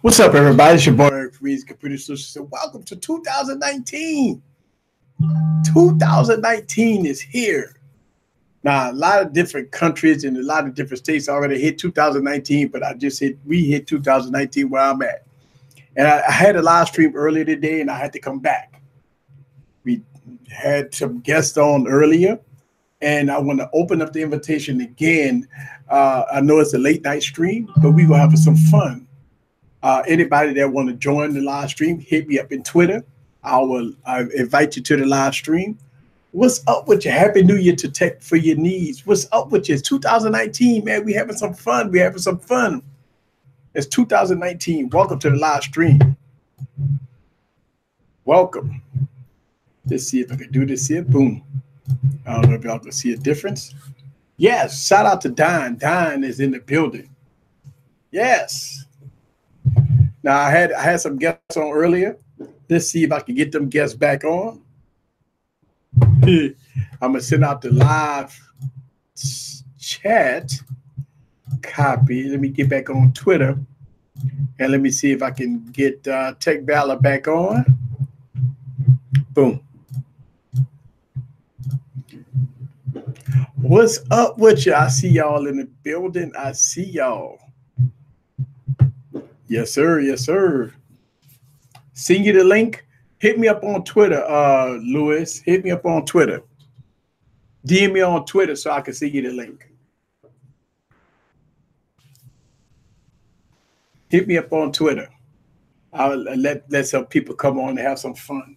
What's up, everybody? It's your boy Eric Reed's Computer Solutions. Welcome to 2019. 2019 is here. Now, a lot of different countries and a lot of different states already hit 2019, but we hit 2019 where I'm at. And I had a live stream earlier today, and I had to come back. We had some guests on earlier, and I want to open up the invitation again. I know it's a late night stream, but we're going to have some fun. Anybody that want to join the live stream, hit me up in Twitter. I invite you to the live stream. What's up with you? Happy New Year to Tech for Your Needs. What's up with you? It's 2019, man. We having some fun. We having some fun. It's 2019. Welcome to the live stream. Welcome. Let's see if I can do this here. Boom. I don't know if y'all can see a difference. Yes. Shout out to Don. Don is in the building. Yes. Now, I had some guests on earlier. Let's see if I can get them guests back on. I'm going to send out the live chat copy. Let me get back on Twitter. And let me see if I can get Tech Valor back on. Boom. What's up with you? I see y'all in the building. I see y'all. Yes, sir. Yes, sir. Send you the link. Hit me up on Twitter, Lewis. Hit me up on Twitter. DM me on Twitter so I can see you the link. Hit me up on Twitter. I'll let some people come on and have some fun.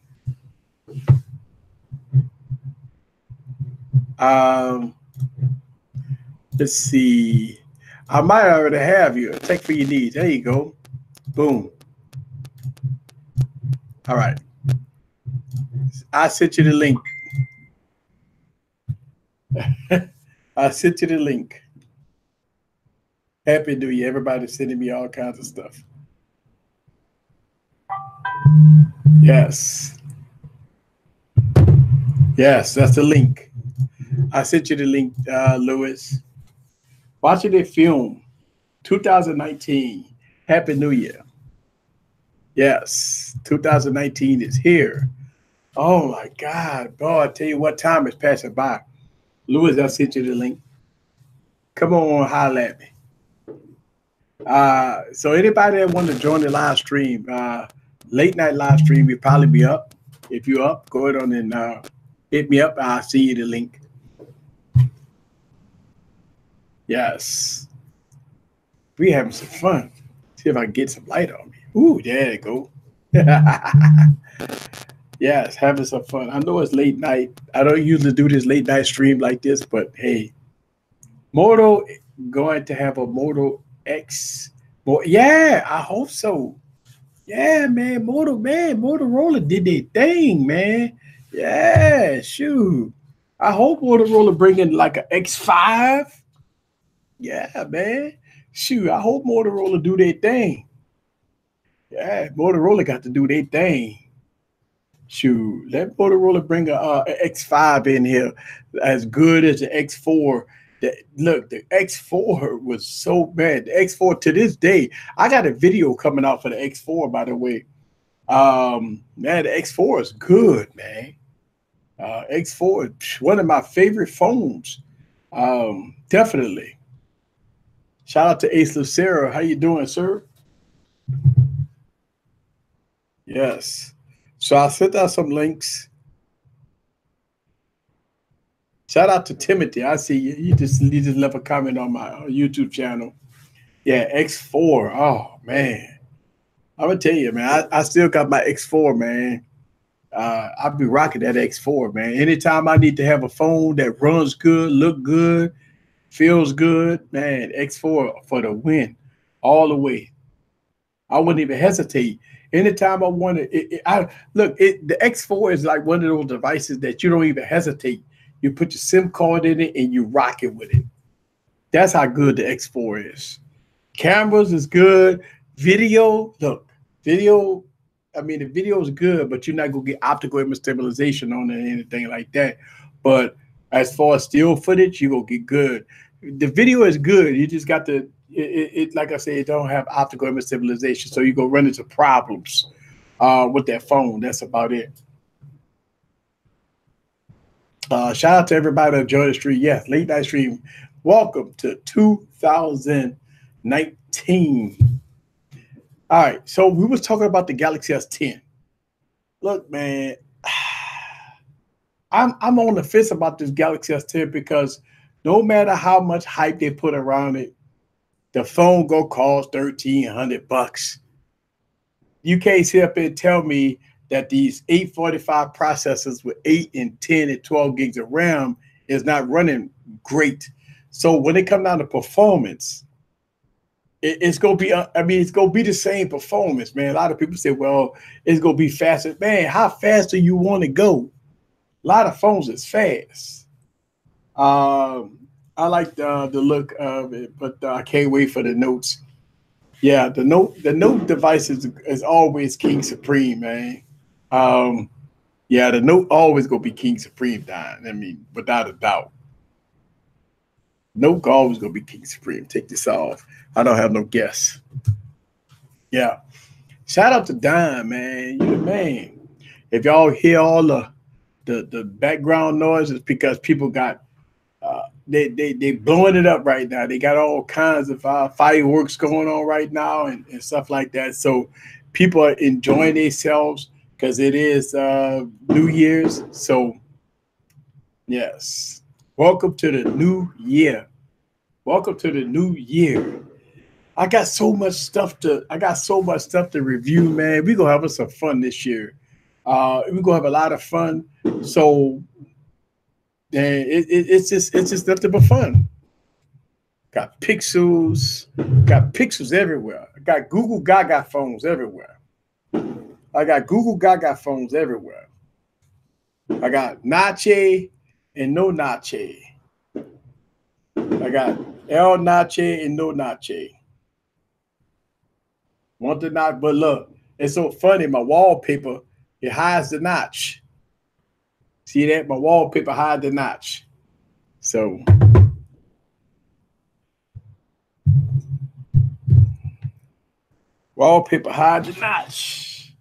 Let's see. I might already have you. Tech for Your Needs. There you go. Boom. All right. I sent you the link. I sent you the link. Happy New Year. Everybody's sending me all kinds of stuff. Yes. Yes, that's the link. I sent you the link, Lewis. Watching the film, 2019. Happy New Year. Yes, 2019 is here. Oh my God, boy! I tell you what, time is passing by. Lewis, I sent you the link. Come on, holler at me. So anybody that want to join the live stream, late night live stream, we'll probably be up. If you're up, go ahead on and hit me up. I'll see you the link. Yes. We having some fun. See if I can get some light on me. Ooh, there you go. Yes, having some fun. I know it's late night. I don't usually do this late night stream like this, but hey, Moto going to have a Moto X. Yeah, I hope so. Yeah, man, Motorola did their thing, man. Yeah, shoot. I hope Motorola bring in like an X5. Yeah, man. Shoot, I hope Motorola do their thing. Yeah, Motorola got to do their thing. Shoot, let Motorola bring a X5 in here as good as the X4. Look, the X4 was so bad. The X4 to this day, I got a video coming out for the X4, by the way. Man, the X4 is good, man. X4 is one of my favorite phones. Definitely. Shout out to Ace Lucero. How you doing, sir? Yes. So I sent out some links. Shout out to Timothy. I see you. You just left a comment on my YouTube channel. Yeah, X4. Oh, man. I'm going to tell you, man, I still got my X4, man. I'll be rocking that X4, man. Anytime I need to have a phone that runs good, look good, feels good, man, X4 for the win all the way. I wouldn't even hesitate. Anytime I wanted it, the X4 is like one of those devices that you don't even hesitate. You put your SIM card in it and you rock it with it. That's how good the X4 is. Cameras is good. Video, the video is good, but you're not going to get optical image stabilization on it or anything like that. But as far as still footage, you're going to get good. the video is good. You just got to it like I said, it don't have optical image stabilization, so you go run into problems with that phone. That's about it. Shout out to everybody that joined the stream. Yes, late night stream. Welcome to 2019. All right, so we was talking about the Galaxy S10. Look, man, I'm on the fence about this Galaxy S10 because no matter how much hype they put around it, the phone go cost $1,300. You can't sit up and tell me that these 845 processors with 8 and 10 and 12 gigs of RAM is not running great. So when it comes down to performance, it's gonna be. I mean, it's gonna be the same performance, man. A lot of people say, "Well, it's gonna be faster." Man, how fast do you want to go? A lot of phones is fast. I like the look of it, but I can't wait for the notes. Yeah, the note device is always king supreme, man. Um, yeah, the note always gonna be king supreme, Don. I mean, without a doubt, note always gonna be king supreme. Take this off. I don't have no guess. Yeah, shout out to Don, man. You the man. If y'all hear all the background noise, it's because people got they blowing it up right now. They got all kinds of fireworks going on right now and stuff like that. So people are enjoying themselves because it is New Year's. So yes, welcome to the new year. Welcome to the new year. I got so much stuff to review, man. We're gonna have some fun this year. We're gonna have a lot of fun. So and it's just nothing but fun. Got pixels everywhere. I got Google Gaga phones everywhere. I got Google Gaga phones everywhere. I got Nache and no Nache. I got El Nache and no Nache. Want the notch, but look, it's so funny. My wallpaper, it hides the notch. See that? My wallpaper hides the notch. So wallpaper hide the notch.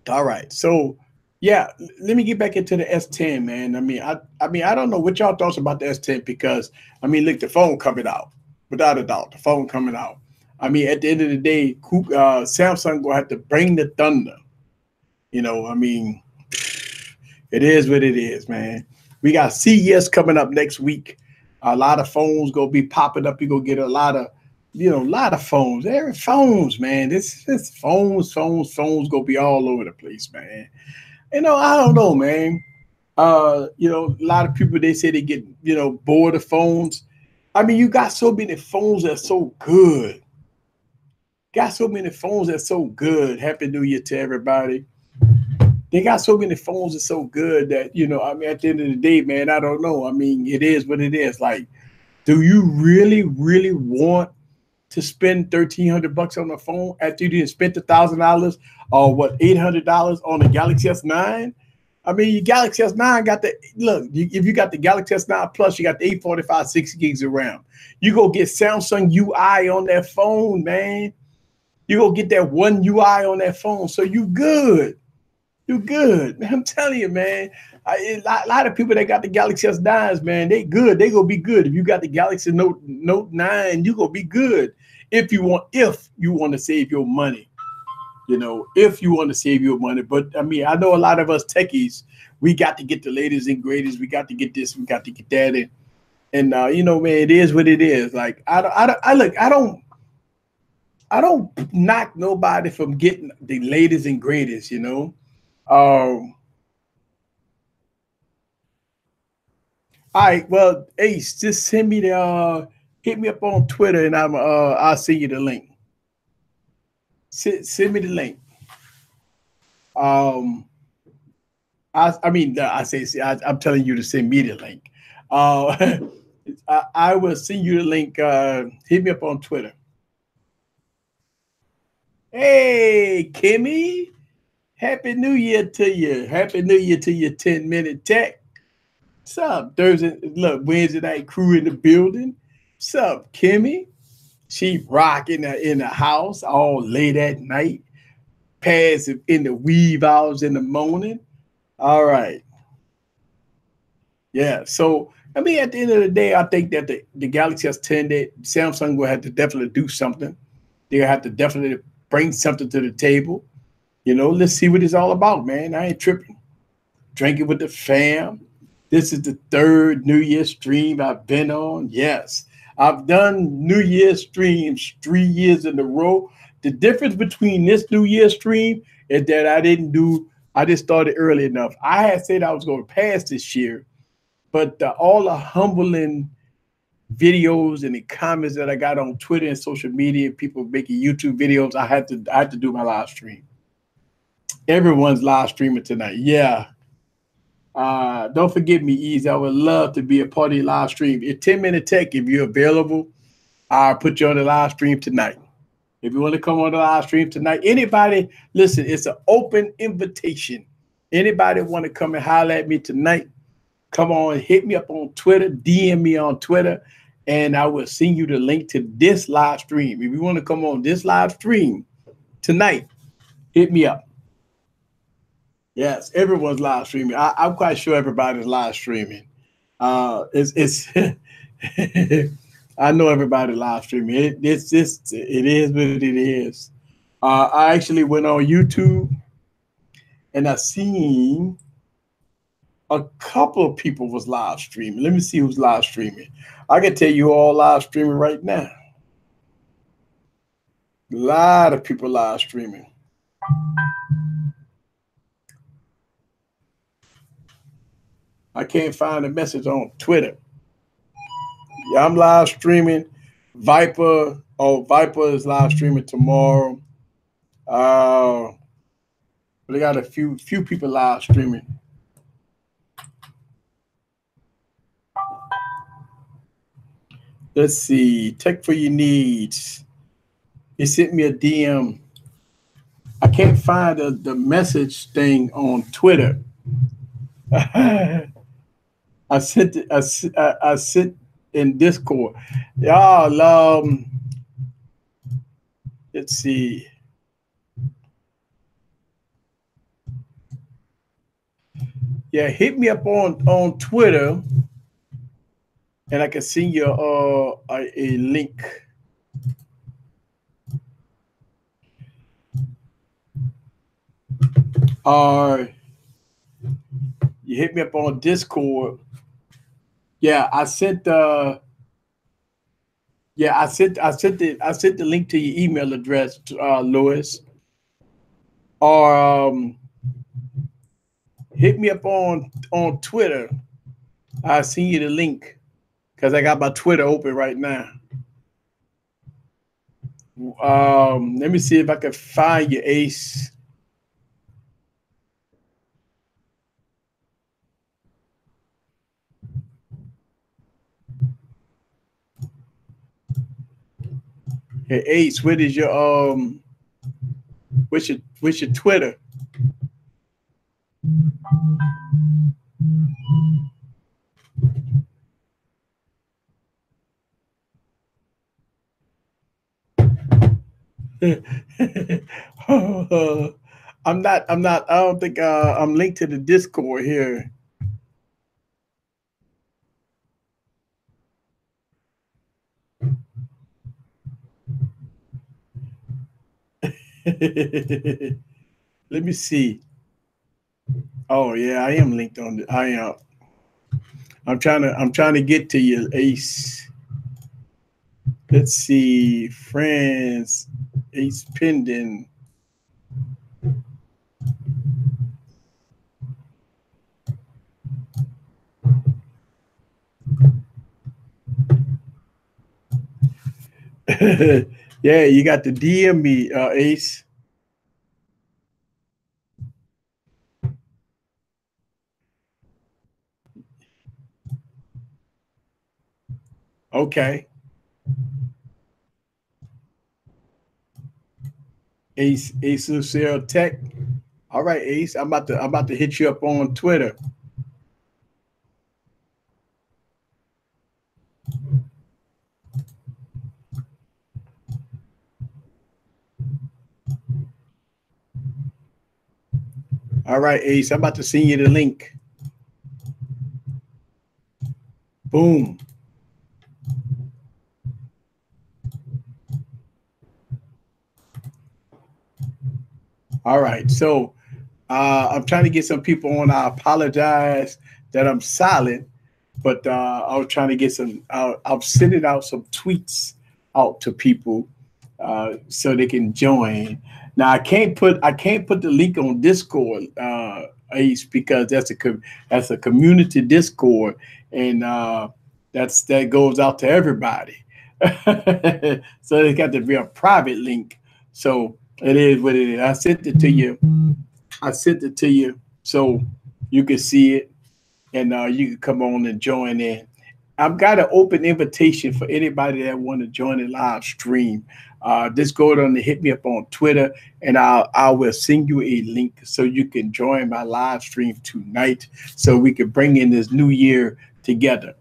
All right. So yeah, let me get back into the S10, man. I don't know what y'all thoughts about the S10 because I mean, look, the phone coming out, without a doubt, the phone coming out. I mean, at the end of the day, Samsung gonna have to bring the thunder. You know, I mean, it is what it is, man. We got CES coming up next week. A lot of phones gonna be popping up. You're gonna get a lot of, a lot of phones. Every phones, man. This phones gonna be all over the place, man. I don't know, man. A lot of people they say they get, bored of phones. I mean, you got so many phones that's so good. Got so many phones that's so good. Happy New Year to everybody. They got so many phones that's so good that, I mean, at the end of the day, man, I don't know. I mean, it is what it is. Like, do you really, really want to spend $1,300 on a phone after you didn't spend $1,000 or what, $800 on the Galaxy S9? I mean, your Galaxy S9 got if you got the Galaxy S9 Plus, you got the 845, 60 gigs of RAM. You go get Samsung UI on that phone, man. You go get that one UI on that phone. So you good. You good. Man, I'm telling you, man. A lot of people that got the Galaxy S9s, man, they good. They gonna be good. If you got the Galaxy Note 9, you gonna be good. If you want to save your money. If you want to save your money. But I mean, I know a lot of us techies, we got to get the latest and greatest. We got to get this, we got to get that. And man, it is what it is. Like I don't knock nobody from getting the latest and greatest, all right, well, Ace, just send me hit me up on Twitter and I'll send you the link. Send me the link. I'm telling you to send me the link. I will send you the link. Hit me up on Twitter. Hey, Kimmy. Happy New Year to you. Happy New Year to you, 10-minute tech. What's up, Thursday? Look, Wednesday night crew in the building. What's up, Kimmy? She rocking in the house all late at night, passive in the weave hours in the morning. All right. Yeah. So I mean, at the end of the day, I think that the Galaxy S10, that Samsung will have to definitely do something. They'll have to definitely bring something to the table. Let's see what it's all about, man. I ain't tripping. Drinking with the fam. This is the third New Year's stream I've been on. Yes, I've done New Year's streams 3 years in a row. The difference between this New Year's stream is that I just started early enough. I had said I was going to pass this year, but all the humbling videos and the comments that I got on Twitter and social media, people making YouTube videos, I had to do my live stream. Everyone's live streaming tonight. Yeah. Don't forget me, Easy. I would love to be a part of your live stream. It's 10-minute tech. If you're available, I'll put you on the live stream tonight. If you want to come on the live stream tonight, anybody, listen, it's an open invitation. Anybody want to come and holler at me tonight, come on, hit me up on Twitter, DM me on Twitter, and I will send you the link to this live stream. If you want to come on this live stream tonight, hit me up. Yes, everyone's live streaming. I'm quite sure everybody's live streaming. It's I know everybody live streaming. It is what it is. I actually went on YouTube and I seen a couple of people was live streaming. Let me see who's live streaming. I can tell you all live streaming right now. A lot of people live streaming. I can't find a message on Twitter. Yeah, I'm live streaming. Viper is live streaming tomorrow. They got a few people live streaming. Let's see. Tech for your needs. He sent me a DM. I can't find the message thing on Twitter. I sent it. I sent in Discord. Y'all, let's see. Yeah, hit me up on Twitter, and I can send you a link. You hit me up on Discord. Yeah, I sent the link to your email address, Louis. Or hit me up on Twitter. I'll send you the link because I got my Twitter open right now. Let me see if I can find you, Ace. Hey, Ace, what is your what's your Twitter? I'm not, I don't think I'm linked to the Discord here. Let me see. Oh yeah, I am linked on the. I am. I'm trying to get to you, Ace. Let's see, friends, Ace Pending. Yeah, you got to DM me, Ace. Okay. Ace Lucille Tech. All right, Ace. I'm about to hit you up on Twitter. All right, Ace, I'm about to send you the link. Boom. All right, so I'm trying to get some people on. I apologize that I'm silent, but I was trying to get some. I'm sending out some tweets out to people so they can join. Now I can't put the link on Discord, Ace, because that's a community Discord, and that goes out to everybody. So it got to be a private link. So it is what it is. I sent it to you. I sent it to you so you can see it, and you can come on and join in. I've got an open invitation for anybody that want to join the live stream. Just go on and hit me up on Twitter, and I will send you a link so you can join my live stream tonight, so we can bring in this new year together.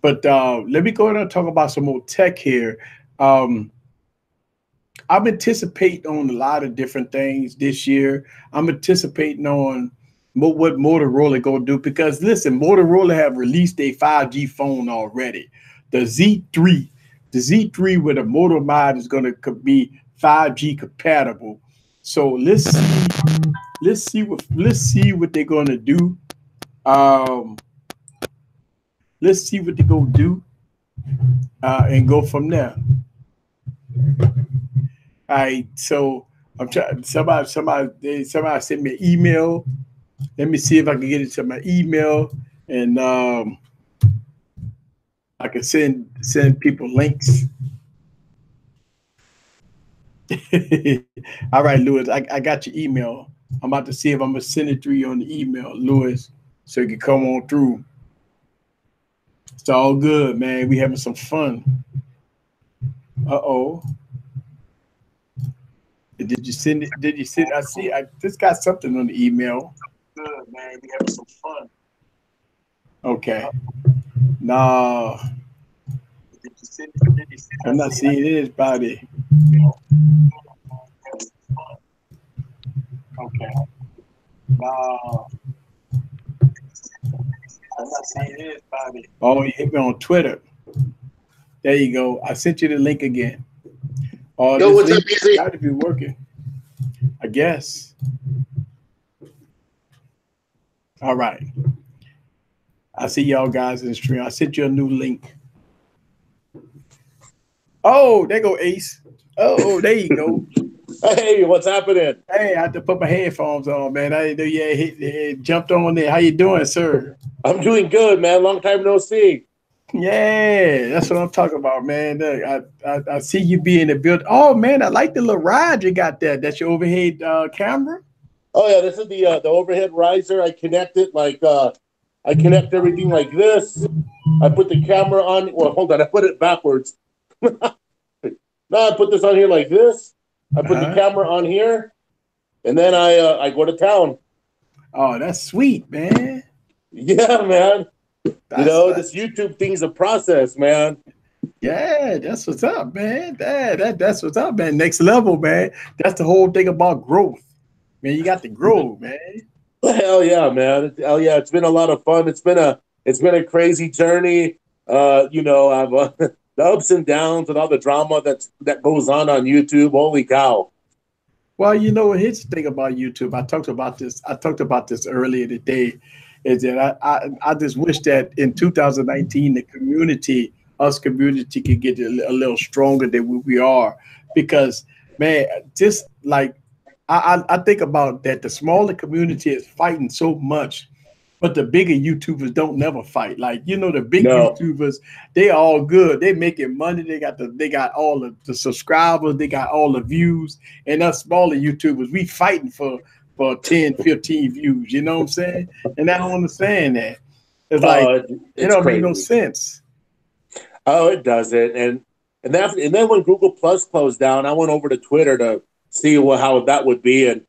But let me go ahead and talk about some more tech here. I'm anticipating on a lot of different things this year. I'm anticipating on what Motorola gonna do, because listen, Motorola have released a 5G phone already. The Z3, the Z3 with a motor mod is gonna be 5G compatible. So let's see what they're gonna do. Um, let's see what they're gonna do and go from there. All right, so I'm trying. Somebody sent me an email. Let me see if I can get into my email, and I can send people links. All right, Lewis, I got your email. I'm about to see if I'm gonna send it through you on the email, Lewis, so you can come on through. It's all good, man. We having some fun. Uh-oh. Did you send it? Did you send? I see. I just got something on the email. Good, man. We having some fun. Okay. No. I'm not seeing it, Bobby. Okay. No. I'm not seeing it, Bobby. Oh, you hit me on Twitter. There you go. I sent you the link again. Oh, Yo, what's link up, Easy? got to be working, I guess. All right. I see y'all guys in the stream. I sent you a new link. Oh, there go Ace. Oh, there you go. Hey, what's happening? Hey, I had to put my headphones on, man. I didn't know you had jumped on there. How you doing, sir? I'm doing good, man. Long time no see. Yeah, that's what I'm talking about, man. Look, I see you be in the build. Oh man, I like the little ride you got there. That's your overhead camera. Oh yeah, this is the overhead riser. I connect it like I connect everything like this. I put the camera on. Well, hold on, I put it backwards. Now I put this on here like this. I put the camera on here, and then I go to town. Oh, that's sweet, man. Yeah, man. This YouTube thing's a process, man. Yeah, that's what's up, man. That's what's up, man. Next level, man. That's the whole thing about growth, man. You got to grow, man. Hell yeah, man. Hell yeah. It's been a lot of fun. It's been a crazy journey. I've the ups and downs and all the drama that goes on YouTube. Holy cow. Well, here's the thing about YouTube. I talked about this earlier today. Is that I just wish that in 2019 the community could get a little stronger than we are, because man, just like I think about that, the smaller community is fighting so much, but the bigger YouTubers don't never fight. Like, the big YouTubers, they all good. They making money. They got all the subscribers. They got all the views. And us smaller YouTubers, we fighting for 10, 15 views. You know what I'm saying? And I don't understand that. It's like, it don't make no sense. Oh, it doesn't. And then when Google Plus closed down, I went over to Twitter to see how that would be. And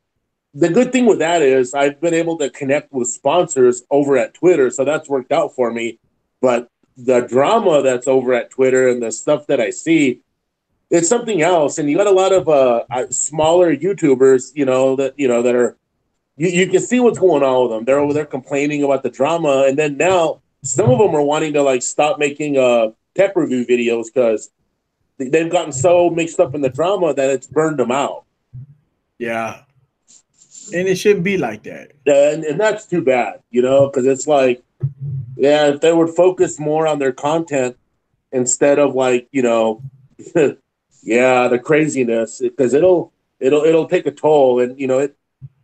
the good thing with that is I've been able to connect with sponsors over at Twitter, so that's worked out for me. But the drama that's over at Twitter and the stuff that I see, it's something else. And you got a lot of smaller YouTubers, that are you can see what's going on with them. They're over there complaining about the drama, and then now some of them are wanting to like stop making tech review videos because they've gotten so mixed up in the drama that it's burned them out. Yeah, and it shouldn't be like that. And that's too bad, you know, because it's like, yeah, if they would focus more on their content instead of like, you know, yeah, the craziness, because it'll take a toll, and you know,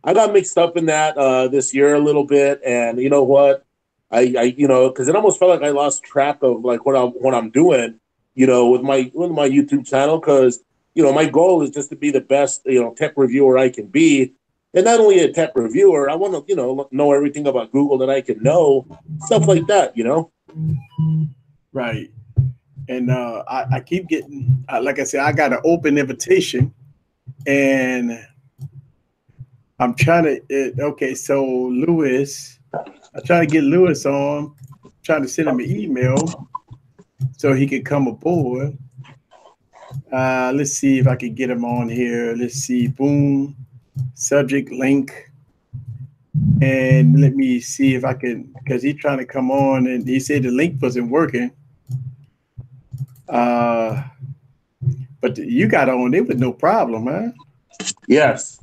I got mixed up in that this year a little bit, and you know what, I you know, because it almost felt like I lost track of like what I'm doing, you know, with my YouTube channel, because you know my goal is just to be the best, you know, tech reviewer I can be, and not only a tech reviewer, I want to, you know everything about Google that I can know, stuff like that, you know. Right. And I keep getting, like I said, I got an open invitation, and I'm trying to. Okay, so Lewis, I'm trying to get Lewis on. I'm trying to send him an email so he can come aboard. Let's see if I can get him on here. Let's see. Boom. Subject link. And let me see if I can, because he's trying to come on, and he said the link wasn't working. But you got on it with no problem, huh? Yes.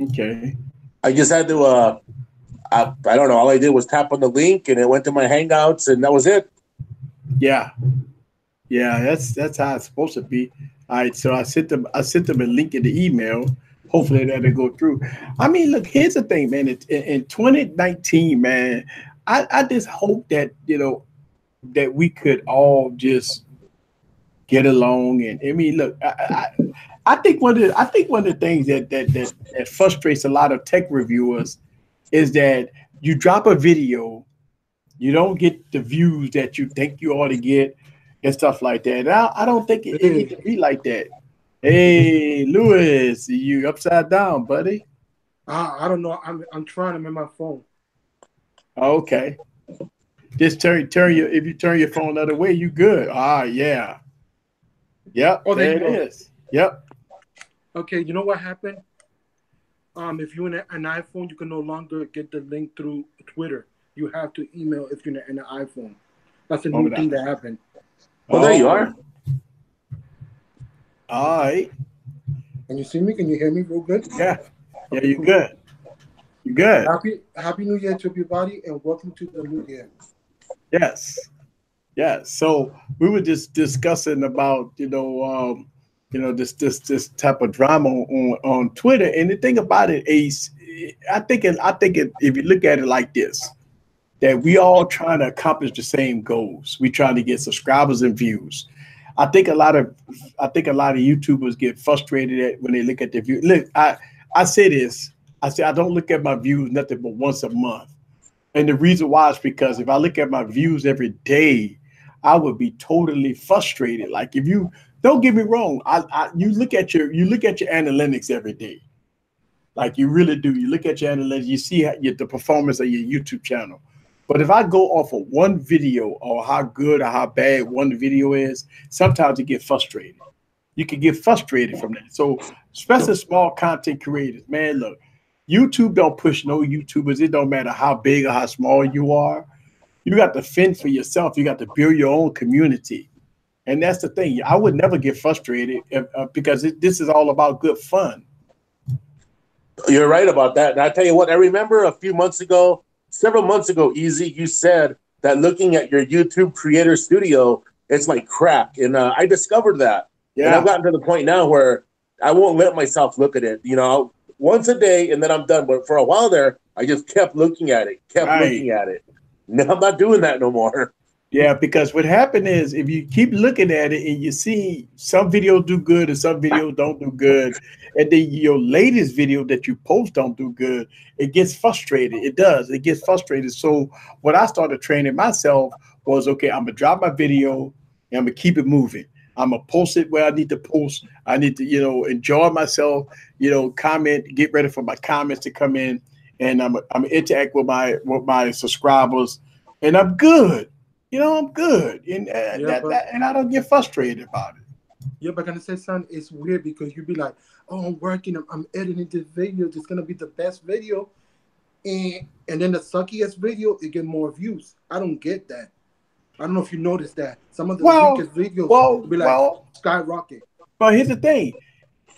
Okay. I just had to. I don't know. All I did was tap on the link, and it went to my Hangouts, and that was it. Yeah. Yeah, that's how it's supposed to be. All right, so I sent them a link in the email. Hopefully that'll go through. I mean, look, here's the thing, man. In 2019, man, I just hope that, you know, that we could all just get along. And I mean, look, I think one of the things that frustrates a lot of tech reviewers is that you drop a video, you don't get the views that you think you ought to get, and stuff like that. And I don't think it needs to be like that. Hey, Lewis, you upside down, buddy? I don't know. I'm trying. I'm in my phone. Okay. Just turn your, if you turn your phone the other way, you good. Yeah. Yep. Oh, there it is. Yep. Okay. You know what happened? If you're in an iPhone, you can no longer get the link through Twitter. You have to email if you're in an iPhone. That's a new thing that happened. Well, there you are. All right. Can you see me? Can you hear me real good? Yeah. Yeah, you're good. You're good. Happy New Year to everybody, and welcome to the new year. Yes. Yes. So we were just discussing about, this type of drama on Twitter. And the thing about it, Ace, I think if you look at it like this, that we all trying to accomplish the same goals. We trying to get subscribers and views. I think a lot of YouTubers get frustrated when they look at their views. Look, I say this. I say I don't look at my views nothing but once a month. And the reason why is because if I look at my views every day, I would be totally frustrated. Like, if you don't get me wrong, you look at your analytics every day. Like, you really do. You look at your analytics, you see the performance of your YouTube channel. But if I go off of one video, or how good or how bad one video is, sometimes you get frustrated. You can get frustrated from that. So, especially small content creators, man, look, YouTube don't push no YouTubers. It don't matter how big or how small you are. You got to fend for yourself. You got to build your own community. And that's the thing. I would never get frustrated because this is all about good fun. You're right about that. And I tell you what, I remember several months ago, Easy, you said that looking at your YouTube Creator Studio, it's like crack. And I discovered that. Yeah. And I've gotten to the point now where I won't let myself look at it, once a day, and then I'm done. But for a while there, I just kept looking at it, looking at it. Now I'm not doing that no more. Yeah, because what happened is, if you keep looking at it and you see some videos do good and some videos don't do good, and then your latest video that you post don't do good, it gets frustrated. It does. It gets frustrated. So what I started training myself was, okay, I'm going to drop my video and I'm going to keep it moving. I'm going to post it where I need to post. I need to, enjoy myself, comment, get ready for my comments to come in, and I'm interact with my subscribers, and I'm good. I'm good, and I don't get frustrated about it. Yeah, but gonna say, son, it's weird because you'd be like, "Oh, I'm working, I'm editing this video. It's gonna be the best video," and then the suckiest video, it get more views. I don't get that. I don't know if you noticed that some of the Well, weakest videos well, be like well. skyrocket. But here's the thing: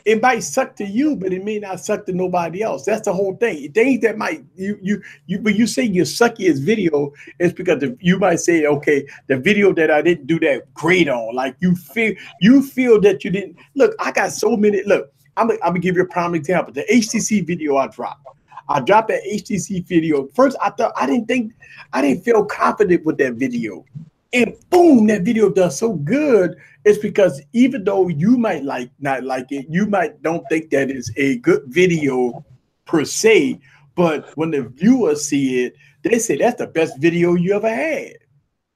it might suck to you, but it may not suck to nobody else. That's the whole thing. Things that might you when you say your suckiest video, it's because you might say, okay, the video that I didn't do that great on, like you feel that you didn't look. I got so many. Look, I'm gonna give you a prime example. The HTC video I dropped. I dropped that HTC video. First, I didn't feel confident with that video. And boom, that video does so good. It's because even though you might not like it, you might don't think that is a good video per se. But when the viewers see it, they say that's the best video you ever had.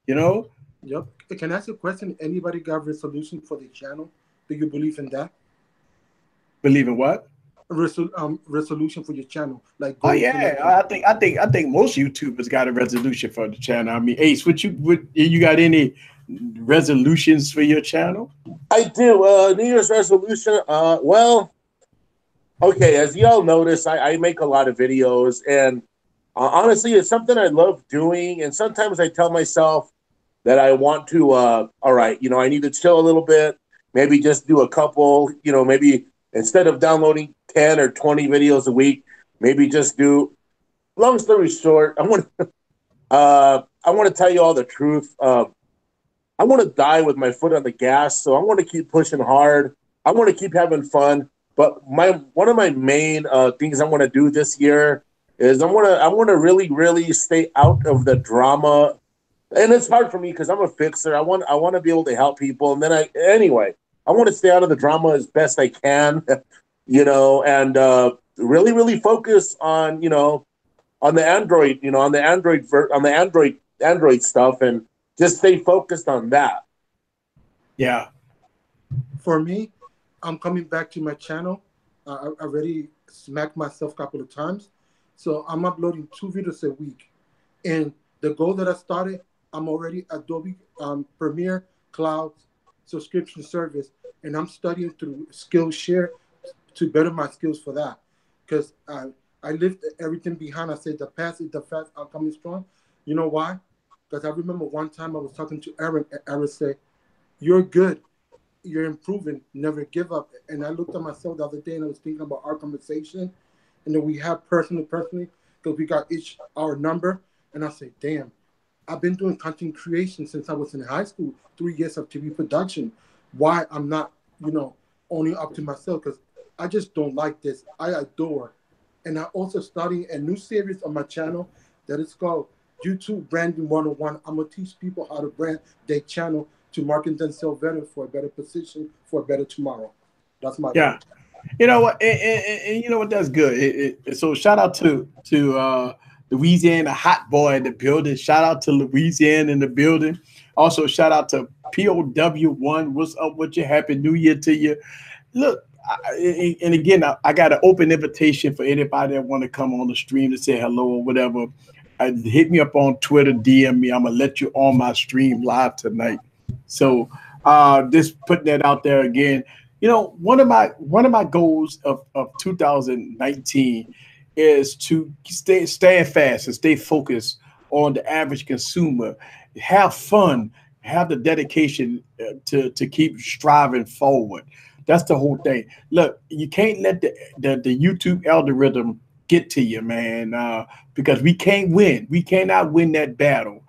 You know? Yep. Can I ask you a question? Anybody got resolution for the channel? Do you believe in that? Believe in what? Resolution for your channel, like Oh goals and yeah, everything. I think most YouTubers got a resolution for the channel. I mean, Ace, what you got any resolutions for your channel? I do. New Year's resolution. Well, okay. As y'all notice, I make a lot of videos, and honestly, it's something I love doing. And sometimes I tell myself that I want to. All right, I need to chill a little bit. Maybe just do a couple. Maybe instead of downloading 10 or 20 videos a week, maybe just do. Long story short, I want to tell you all the truth. I want to die with my foot on the gas, so I want to keep pushing hard. I want to keep having fun. But one of my main things I want to do this year is I want to really really stay out of the drama, and it's hard for me because I'm a fixer. I want to be able to help people, and then I want to stay out of the drama as best I can, and really really focus on on the Android, on the Android stuff, and just stay focused on that. Yeah. For me, I'm coming back to my channel. I already smacked myself a couple of times. So I'm uploading 2 videos a week. And the goal that I started, I'm already Adobe Premiere Cloud subscription service. And I'm studying through Skillshare to better my skills for that. Because I left everything behind. I said the past is the fast. I'm coming strong. You know why? Because I remember one time I was talking to Aaron, and Aaron said, "You're good. You're improving. Never give up." And I looked at myself the other day and I was thinking about our conversation. And then we have personally, because we got each our number. And I said, damn, I've been doing content creation since I was in high school, 3 years of TV production. Why I'm not, owning up to myself? Because I just don't like this. I adore. And I also starting a new series on my channel that is called YouTube Branding 101. I'm going to teach people how to brand their channel to market themselves better for a better position, for a better tomorrow. That's my Yeah. goal. You know what? And you know what? That's good. So shout out to Louisiana Hot Boy in the building. Shout out to Louisiana in the building. Also, shout out to POW1. What's up with you? Happy New Year to you. Look, and again, I got an open invitation for anybody that want to come on the stream to say hello or whatever. Hit me up on Twitter, DM me. I'm gonna let you on my stream live tonight. So just putting that out there again. One of my goals of 2019 is to stand fast and stay focused on the average consumer, have fun, have the dedication to keep striving forward. That's the whole thing. Look, you can't let the YouTube algorithm get to you, man, because we can't win. We cannot win that battle.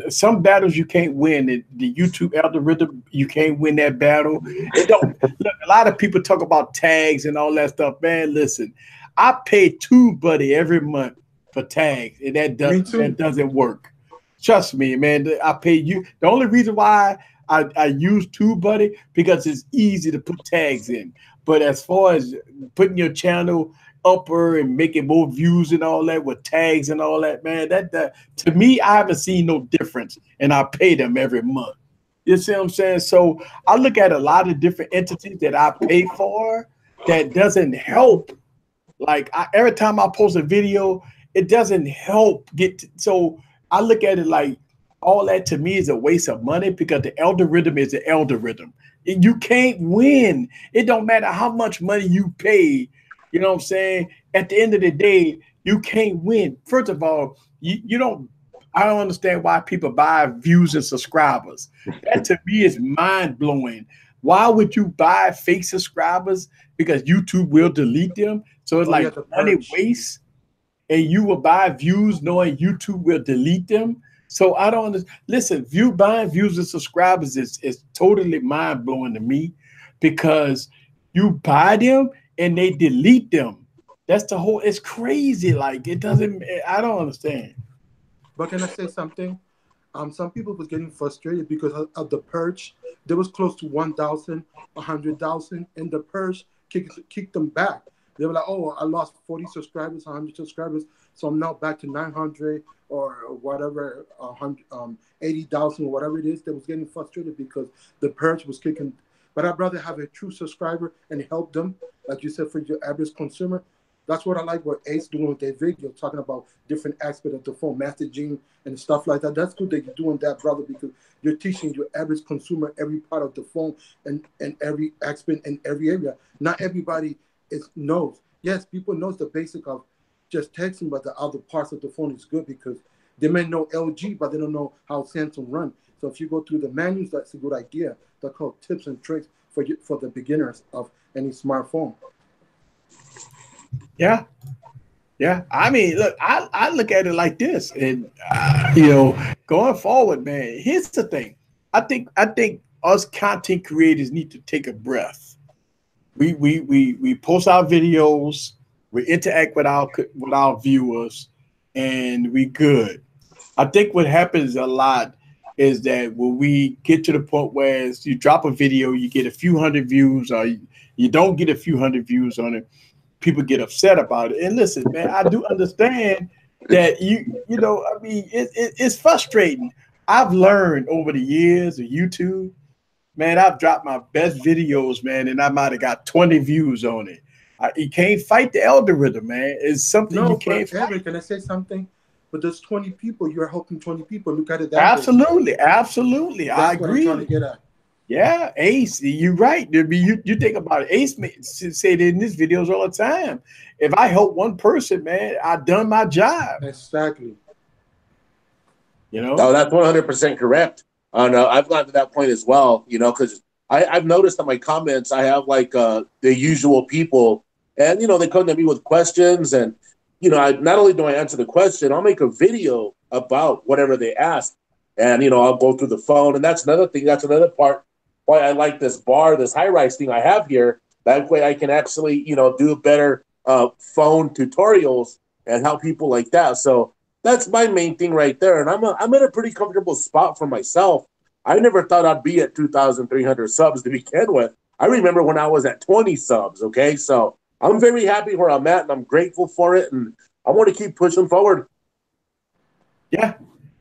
Some battles you can't win. The YouTube algorithm, you can't win that battle. It don't look. A lot of people talk about tags and all that stuff. Man, listen, I pay TubeBuddy every month for tags, and that doesn't work. Trust me, man. I pay you. The only reason why I use TubeBuddy because it's easy to put tags in. But as far as putting your channel upper and making more views and all that with tags and all that, man, that to me, I haven't seen no difference, and I pay them every month. You see what I'm saying? So I look at a lot of different entities that I pay for that doesn't help. Like every time I post a video, it doesn't help so I look at it like all that to me is a waste of money because the algorithm is the algorithm. You can't win. It don't matter how much money you pay. You know what I'm saying? At the end of the day, you can't win. First of all, you don't. I don't understand why people buy views and subscribers. That to me is mind blowing. Why would you buy fake subscribers? Because YouTube will delete them. So it's like money waste, and you will buy views knowing YouTube will delete them. So I don't understand. Listen, buying views and subscribers is totally mind blowing to me, because you buy them and they delete them. That's the whole. It's crazy. Like it doesn't. I don't understand. But can I say something? Some people was getting frustrated because of the purge. There was close to 1,000, 100,000, and the purge kicked them back. They were like, "Oh, I lost 40 subscribers, 100 subscribers, so I'm now back to 900 or whatever, 80,000 or whatever it is." They was getting frustrated because the purge was kicking. But I'd rather have a true subscriber and help them, like you said, for your average consumer. That's what I like what Ace doing with their video, talking about different aspects of the phone, messaging and stuff like that. That's good that you're doing that, brother, because you're teaching your average consumer every part of the phone and every aspect in every area. Not everybody knows. Yes, people knows the basic of just texting, but the other parts of the phone is good because they may know LG, but they don't know how Samsung run. So if you go through the manuals, that's a good idea. They're called tips and tricks for the beginners of any smartphone. Yeah. Yeah. I mean, look, I look at it like this, and going forward, man, here's the thing. I think us content creators need to take a breath. We post our videos, we interact with our viewers, and we good. I think what happens a lot is that when we get to the point where you drop a video, you get a few hundred views, or you don't get a few hundred views on it, people get upset about it. And listen, man, I do understand that I mean, it's frustrating. I've learned over the years of YouTube, man, I've dropped my best videos, man, and I might have got 20 views on it. You can't fight the algorithm, man. It's something you can't fight. Evan, can I say something? But there's 20 people. You're helping 20 people. Look at it that Absolutely. way. Absolutely. I agree. What I'm trying to get at. Yeah, Ace, you're right. You think about it. Ace said in his videos all the time, if I help one person, man, I've done my job. Exactly. No, that's 100% correct. I've gotten to that point as well, because I've noticed in my comments, I have like the usual people, and, they come to me with questions, and, not only do I answer the question, I'll make a video about whatever they ask, and, I'll go through the phone, and that's another thing. That's another part why I like this high-rise thing I have here. That way I can actually, do better phone tutorials and help people like that. So that's my main thing right there. And I'm in a pretty comfortable spot for myself. I never thought I'd be at 2,300 subs to begin with. I remember when I was at 20 subs, okay? So I'm very happy where I'm at, and I'm grateful for it, and I want to keep pushing forward. Yeah.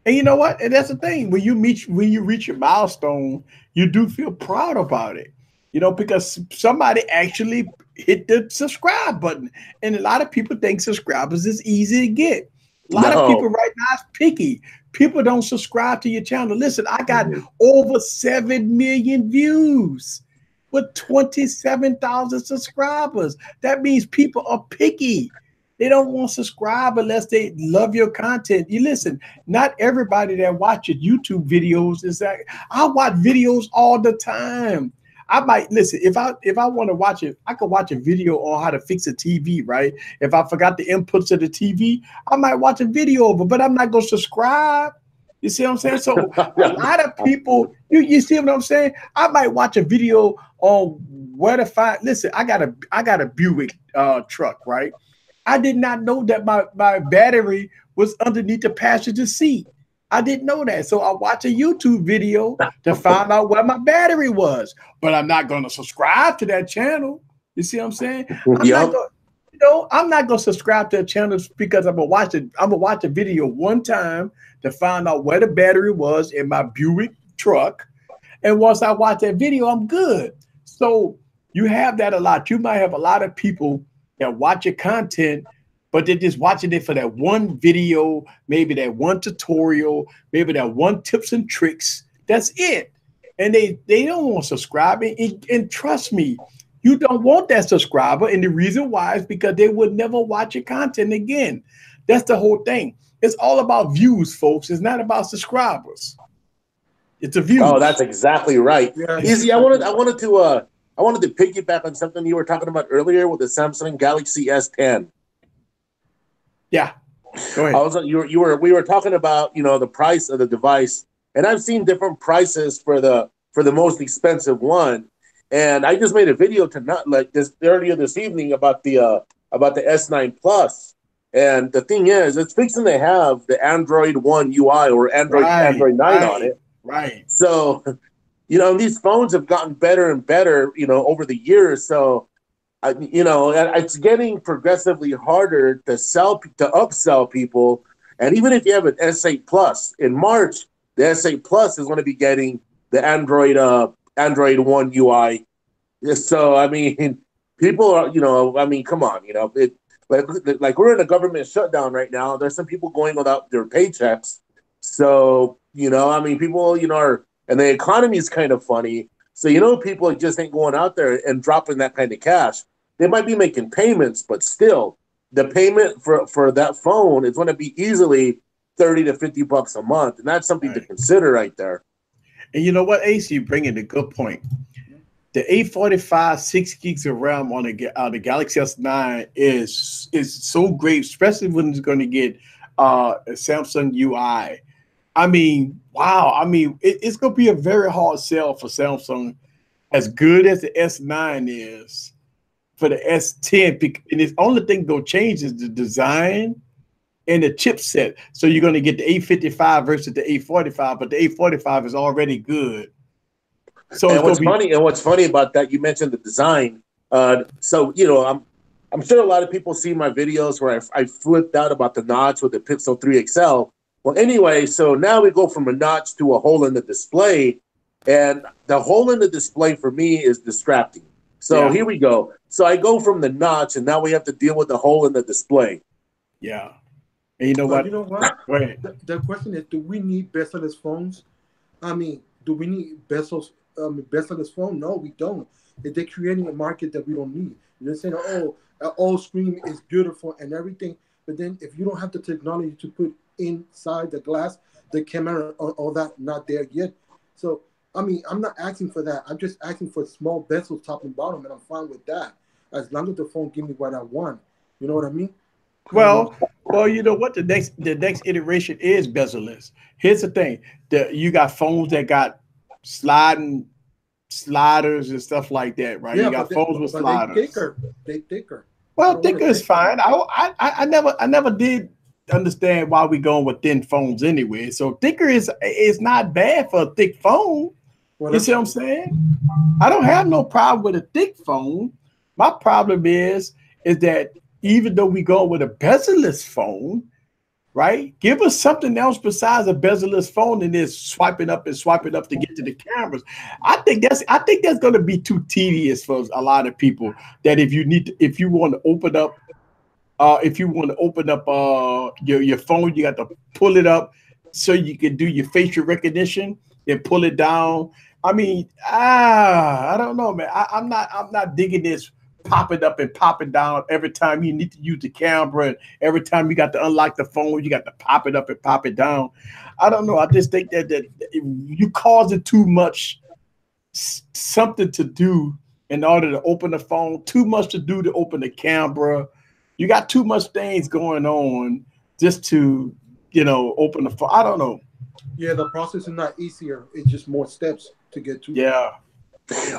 And you know what? And that's the thing. When you reach your milestone, you do feel proud about it. Because somebody actually hit the subscribe button. And a lot of people think subscribers is easy to get. A lot of people right now is picky. People don't subscribe to your channel. Listen, I got over 7 million views with 27,000 subscribers. That means people are picky. They don't want to subscribe unless they love your content. You listen, not everybody that watches YouTube videos is that. I watch videos all the time. I might listen if I want to watch it. I could watch a video on how to fix a TV, right? If I forgot the inputs of the TV, I might watch a video of it, but I'm not gonna subscribe. You see what I'm saying? So a lot of people, you see what I'm saying? I might watch a video on where to find. Listen, I got a Buick truck, right? I did not know that my battery was underneath the passenger seat. I didn't know that. So I watched a YouTube video to find out where my battery was. But I'm not going to subscribe to that channel. You see what I'm saying? I'm not going to subscribe to a channel because I'm going to watch a video one time to find out where the battery was in my Buick truck. And once I watch that video, I'm good. So you have that a lot. You might have a lot of people that watch your content, but they're just watching it for that one video, maybe that one tutorial, maybe that one tips and tricks. That's it. and they don't want subscribing. And trust me, you don't want that subscriber. And the reason why is because they would never watch your content again. That's the whole thing. It's all about views, folks. It's not about subscribers. It's a view. Oh, that's exactly right. Yeah, Easy. I wanted to piggyback on something you were talking about earlier with the Samsung Galaxy S10. Yeah. Go ahead. We were talking about, the price of the device, and I've seen different prices for the most expensive one. And I just made a video earlier this evening about the S9 Plus. And the thing is, it's fixing to have the Android One UI or Android 9 on it. Right. So, these phones have gotten better and better, over the years. So, it's getting progressively harder to upsell people. And even if you have an S8 Plus, in March, the S8 Plus is going to be getting the Android One UI. So, I mean, people are, come on, like we're in a government shutdown right now. There's some people going without their paychecks. So, people, and the economy is kind of funny. So, people just ain't going out there and dropping that kind of cash. They might be making payments, but still, the payment for that phone is going to be easily $30 to $50 a month. And that's something to consider right there. And you know what, Ace, you bring in a good point. The A45 6 gigs of RAM on the Galaxy S9 is so great, especially when it's going to get a Samsung UI. I mean, wow. I mean, it's going to be a very hard sell for Samsung. As good as the S9 is for the S10, and the only thing going to change is the design and the chipset. So you're going to get the A55 versus the A45, but the A45 is already good. So and what's funny about that, you mentioned the design. I'm sure a lot of people see my videos where I flipped out about the notch with the Pixel 3 XL. Well, anyway, so now we go from a notch to a hole in the display, and the hole in the display for me is distracting. So Here we go. So I go from the notch, and now we have to deal with the hole in the display. Yeah. And you know what? Go ahead. The question is, do we need bezel-less phones? I mean, do we need bezel-less phone? No, we don't. They're creating a market that we don't need. They're saying, oh, an old screen is beautiful and everything, but then if you don't have the technology to put inside the glass, the camera, all that, not there yet. So, I mean, I'm not asking for that. I'm just asking for small bezels, top and bottom, and I'm fine with that, as long as the phone give me what I want. You know what I mean? Well, you know what? The next iteration is bezel-less. Here's the thing: you got phones that got sliders and stuff like that, right? Yeah, you got phones with sliders. They thicker. Well, thicker is fine. I never did understand why we going with thin phones anyway. So thicker is not bad for a thick phone. You see what I'm saying? I don't have no problem with a thick phone. My problem is that even though we go with a bezel-less phone, right? Give us something else besides a bezel-less phone and then swiping up to get to the cameras. I think that's going to be too tedious for a lot of people. That if you want to open up your phone, you got to pull it up so you can do your facial recognition and pull it down. I mean, I don't know, man. I'm not digging this. Pop it up and pop it down every time you need to use the camera, and every time you got to unlock the phone, you got to pop it up and pop it down. I don't know. I just think that you cause it too much something to do in order to open the phone, too much to do to open the camera. You got too much things going on just to open the phone. I don't know. Yeah, the process is not easier. It's just more steps to get to. Yeah.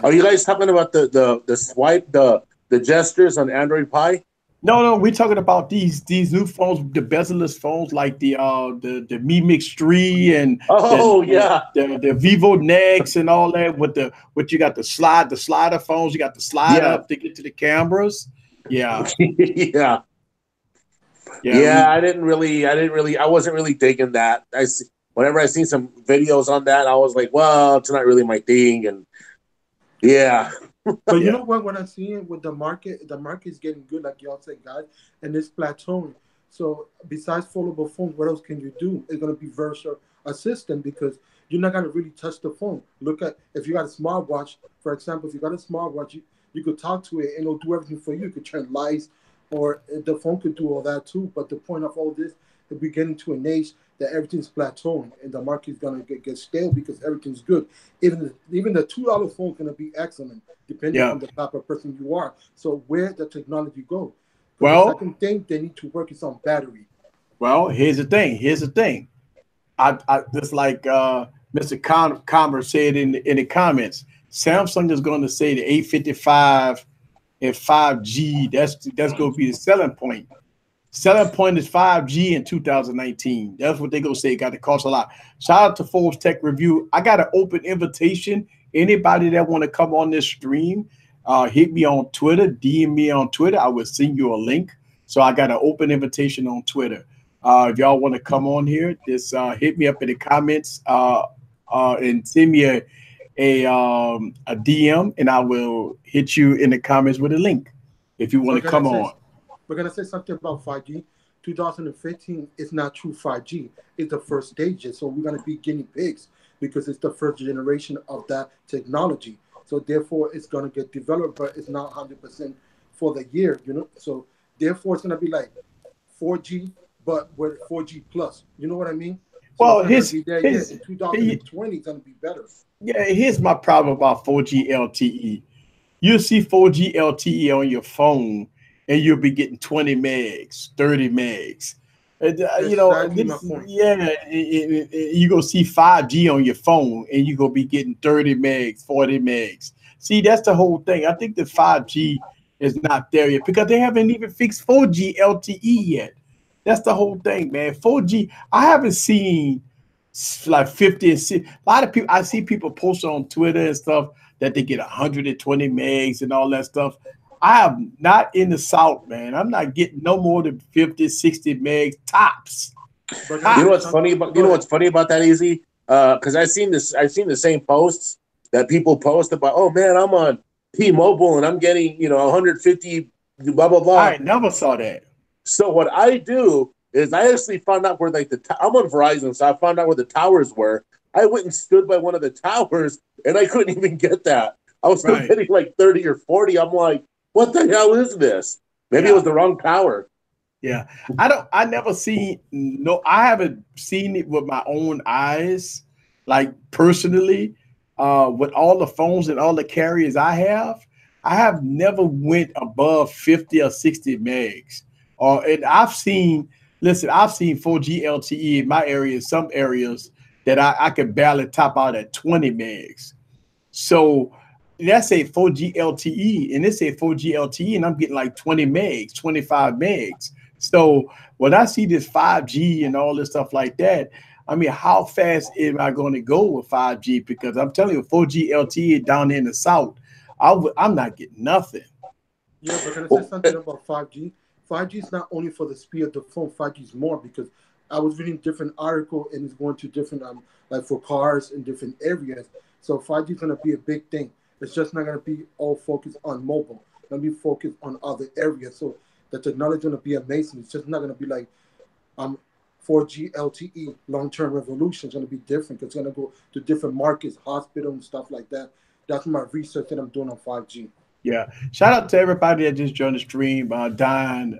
Are you guys talking about the swipe, the gestures on Android Pie? No, we're talking about these new phones, the bezel-less phones like the Mi Mix 3 and the Vivo Nex and all that with you got the slider phones, you got the slide up to get to the cameras. Yeah. yeah. I wasn't really digging that. Whenever I seen some videos on that, I was like, well, it's not really my thing. And yeah. But you know what I'm seeing with the market is getting good, like y'all said, guys, and it's plateauing. So besides foldable phones, what else can you do? It's going to be virtual assistant, because you're not gonna really touch the phone. Look at if you got a smartwatch, for example, if you got a smartwatch, you could talk to it and it'll do everything for you. You could turn lights, or the phone could do all that too. But the point of all this, we're getting to an age that everything's plateauing and the market's gonna get stale because everything's good. Even the $2 phone is gonna be excellent depending on the type of person you are. So where the technology go? Well, the second thing they need to work is on battery. Well, here's the thing. I just like Mr. Commerce said in the comments, Samsung is going to say the 855 and 5G. That's going to be the selling point. Selling point is 5G in 2019. That's what they're going to say. It got to cost a lot. Shout out to Forbes Tech Review. I got an open invitation. Anybody that want to come on this stream, hit me on Twitter, DM me on Twitter. I will send you a link. So I got an open invitation on Twitter. If y'all want to come on here, just hit me up in the comments and send me a DM, and I will hit you in the comments with a link if you want to come on. We're gonna say something about 5G. 2015 is not true 5G. It's the first stages, so we're gonna be guinea pigs because it's the first generation of that technology. So therefore, it's gonna get developed, but it's not 100% for the year, So therefore, it's gonna be like 4G. But with 4G plus, you know what I mean? So well, in 2020 it's gonna be better. Yeah, here's my problem about 4G LTE. You'll see 4G LTE on your phone, and you'll be getting 20 megs, 30 megs. You go see 5G on your phone, and you gonna be getting 30 megs, 40 megs. See, that's the whole thing. I think the 5G is not there yet because they haven't even fixed 4G LTE yet. That's the whole thing, man. 4G, I haven't seen like 50 and 60. A lot of people, I see people post on Twitter and stuff that they get 120 megs and all that stuff. I am not in the South, man. I'm not getting no more than 50, 60 megs tops. You know what's funny about that, Easy? Because I've seen the same posts that people post about, oh man, I'm on T-Mobile and I'm getting 150 blah blah blah. I never saw that. So what I do is I actually found out where I'm on Verizon, so I found out where the towers were. I went and stood by one of the towers, and I couldn't even get that. I was still getting like 30 or 40. I'm like, what the hell is this? Maybe it was the wrong tower. Yeah, I haven't seen it with my own eyes, like personally, with all the phones and all the carriers I have never went above 50 or 60 megs. And I've seen 4G LTE in my area, some areas that I could barely top out at 20 megs. So that's a 4G LTE, and it's a 4G LTE, and I'm getting like 20 megs, 25 megs. So when I see this 5G and all this stuff like that, I mean, how fast am I going to go with 5G? Because I'm telling you, 4G LTE down in the South, I'm not getting nothing. Yeah, but can I say something about 5G? 5G is not only for the speed of the phone. 5G is more because I was reading different article and it's going to different like for cars in different areas. So 5G is going to be a big thing. It's just not going to be all focused on mobile. It's going to be focused on other areas. So the technology is going to be amazing. It's just not going to be like 4G LTE long-term revolution. It's going to be different. It's going to go to different markets, hospitals, and stuff like that. That's my research that I'm doing on 5G. Yeah. Shout out to everybody that just joined the stream. Don,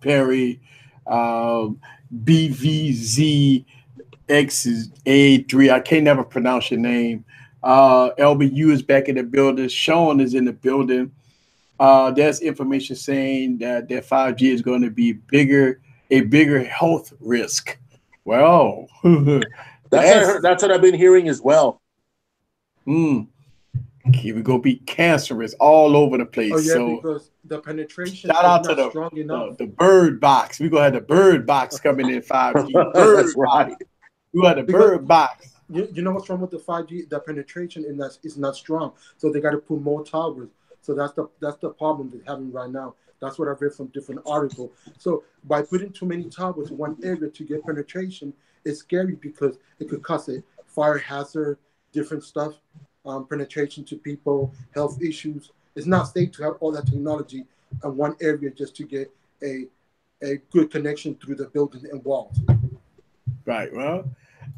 Perry, BVZXA3. I can't never pronounce your name. LBU is back in the building. Sean is in the building. There's information saying that 5G is going to be a bigger health risk. Well, that's what I've been hearing as well. Here we go, be cancerous all over the place. Oh yeah, so because the penetration shout out to the bird box. We're gonna have the bird box coming in 5G. That's right. We got the bird box. You know what's wrong with the 5G? The penetration is not strong. So they got to put more towers. So that's the problem they're having right now. That's what I've read from different articles. So by putting too many towers in one area to get penetration, it's scary because it could cause a fire hazard, different stuff. Penetration to people, health issues. It's not safe to have all that technology in one area just to get a good connection through the building and walls. Right. Well,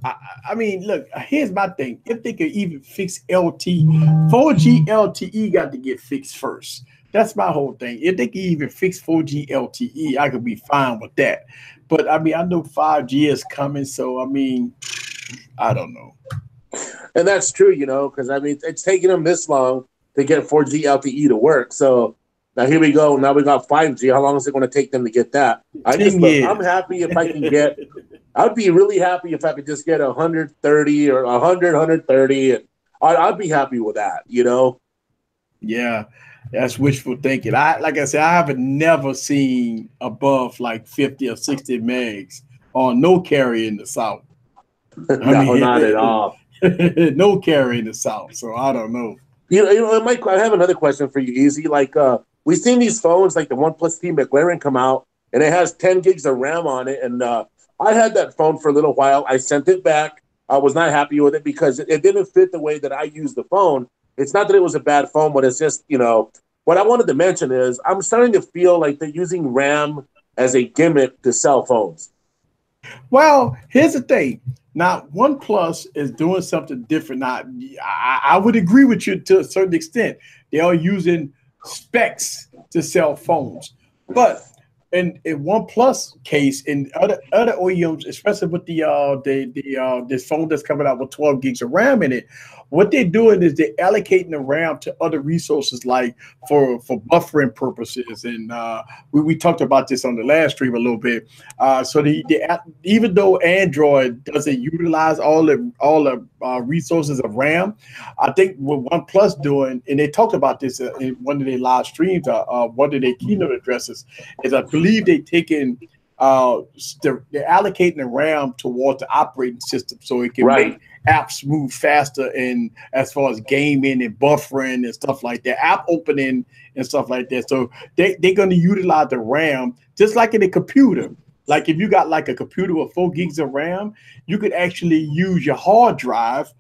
I mean, look, here's my thing. If they could even fix LT, 4G LTE got to get fixed first. That's my whole thing. If they could even fix 4G LTE, I could be fine with that. But I mean, I know 5G is coming, so I mean, I don't know. And that's true, you know, because I mean, it's taking them this long to get 4G LTE to work. So now here we go. Now we got 5G. How long is it going to take them to get that? I just 10 look. years. I'm happy if I can get. I'd be really happy if I could just get 130 or 100, 130, and I'd be happy with that. You know. Yeah, that's wishful thinking. Like I said, I haven't never seen above like 50 or 60 megs on no carrier in the South. I No, not at mean, all. no carrier in the South. So I don't know. Mike, I have another question for you, Easy. Like, we've seen these phones, like the OnePlus T McLaren, come out, and it has 10 gigs of RAM on it. And I had that phone for a little while. I sent it back. I was not happy with it because it didn't fit the way that I use the phone. It's not that it was a bad phone, but it's just, you know, what I wanted to mention is I'm starting to feel like they're using RAM as a gimmick to sell phones. Well, here's the thing. Now, OnePlus is doing something different. Now, I would agree with you to a certain extent. They are using specs to sell phones, but in OnePlus case, in other OEMs, especially with this phone that's coming out with 12 gigs of RAM in it, what they're doing is they're allocating the RAM to other resources, like for buffering purposes. And we talked about this on the last stream a little bit. So even though Android doesn't utilize all the resources of RAM, I think what OnePlus doing, and they talked about this in one of their live streams, one of their keynote addresses, is I believe they're taking they're allocating the RAM towards the operating system so it can make apps move faster, and as far as gaming and buffering and stuff like that, app opening and stuff like that. So they're going to utilize the RAM just like in a computer. Like if you got like a computer with 4 gigs of RAM, you could actually use your hard drive.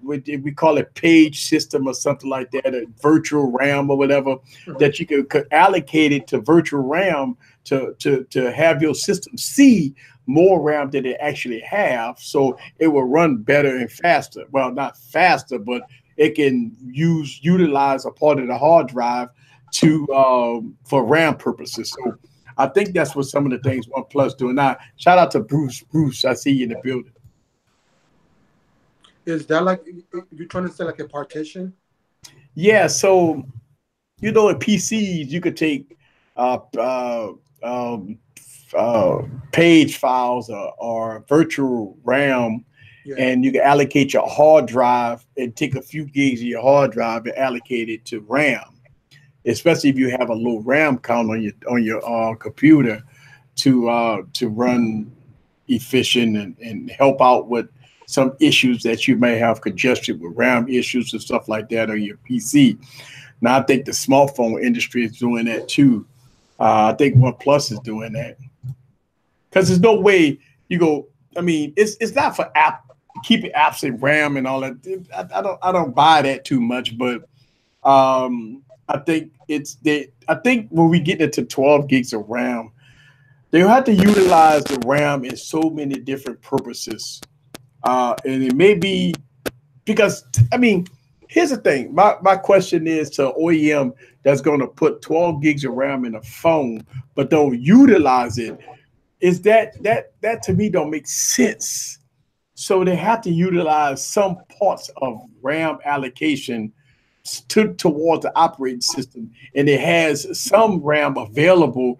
We call it page system or something like that, a virtual RAM or whatever, that you could allocate it to virtual RAM to have your system see more RAM than it actually have, so it will run better and faster. Well, not faster, but it can utilize a part of the hard drive for RAM purposes. So I think that's what some of the things OnePlus doing. Now, shout out to Bruce. Bruce, I see you in the building. Is that like you're trying to say like a partition? Yeah. So, in PCs, you could take page files or virtual RAM, and you can allocate your hard drive and take a few gigs of your hard drive and allocate it to RAM, especially if you have a low RAM count on your computer to run efficient and help out with some issues that you may have, congestion with RAM issues and stuff like that on your PC. Now, I think the smartphone industry is doing that too. I think OnePlus is doing that because there's no way you go. I mean, it's not for keeping apps in RAM and all that. I don't buy that too much, but I think I think when we get into 12 gigs of RAM, they'll have to utilize the RAM in so many different purposes. And it may be because, I mean, here's the thing. My question is to OEM that's going to put 12 gigs of RAM in a phone, but don't utilize it. Is that to me don't make sense. So they have to utilize some parts of RAM allocation towards the operating system, and it has some RAM available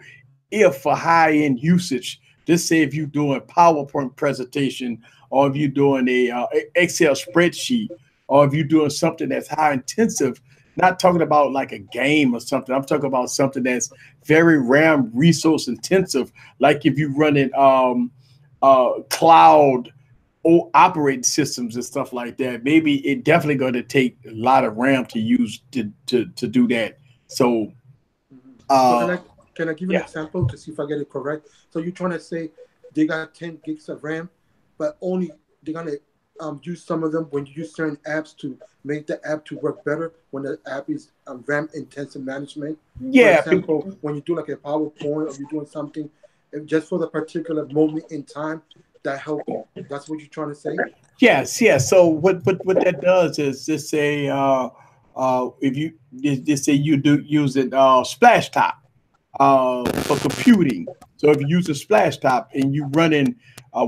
if for high-end usage. Just say if you're doing PowerPoint presentation, or if you're doing a Excel spreadsheet, or if you're doing something that's high intensive, not talking about like a game or something. I'm talking about something that's very RAM resource intensive, like if you're running cloud operating systems and stuff like that. Maybe it definitely going to take a lot of RAM to use to do that. So, can I give you an example to see if I get it correct? So you're trying to say they got 10 gigs of RAM, but only they're gonna use some of them when you use certain apps to make the app to work better when the app is RAM intensive management. Yeah. For example, when you do like a PowerPoint or you're doing something just for the particular moment in time, that help you. That's what you're trying to say? Yes, yes. So what that does is just say if you just say you do using Splash Top for computing. So if you use a Splash Top and you running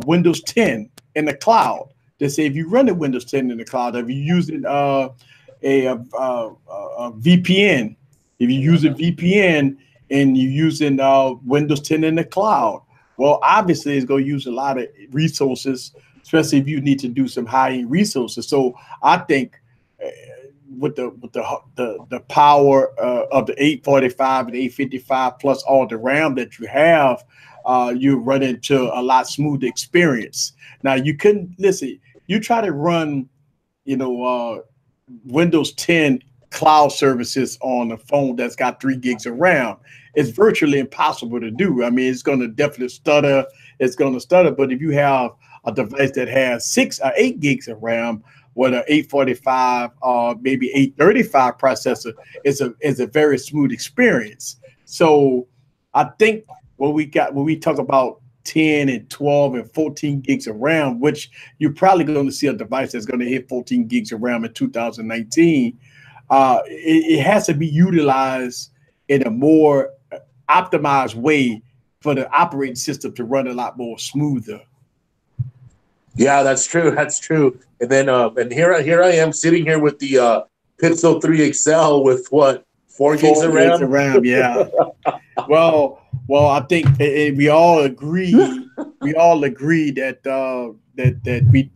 Windows 10 in the cloud, just say if you run the Windows 10 in the cloud, if you're using a VPN, if you use a VPN and you're using Windows 10 in the cloud, well, obviously it's going to use a lot of resources, especially if you need to do some high-end resources. So I think with the power of the 845 and 855 plus all the RAM that you have, you run into a lot smoother experience. Now you couldn't listen. You try to run, Windows 10 cloud services on a phone that's got 3 gigs of RAM. It's virtually impossible to do. I mean, it's going to definitely stutter. It's going to stutter. But if you have a device that has 6 or 8 gigs of RAM with an 845 or maybe 835 processor, it's a very smooth experience. So I think when we talk about 10 and 12 and 14 gigs of RAM, which you're probably going to see a device that's going to hit 14 gigs of RAM in 2019, it has to be utilized in a more optimized way for the operating system to run a lot more smoother. Yeah, that's true. That's true. And then and here I am sitting here with the Pixel 3 XL with what, 4 gigs of RAM? Yeah. well, I think we all agree. We all agree that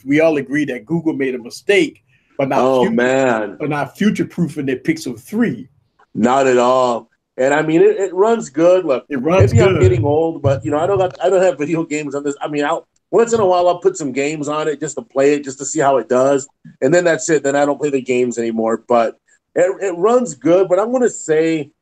we all agree that Google made a mistake, but not future proofing their Pixel 3. Not at all. And I mean, it runs good. Look, it runs maybe good. I'm getting old, but I don't have video games on this. I mean, once in a while I'll put some games on it just to play it, just to see how it does, and then that's it. Then I don't play the games anymore. But it runs good. But I'm going to say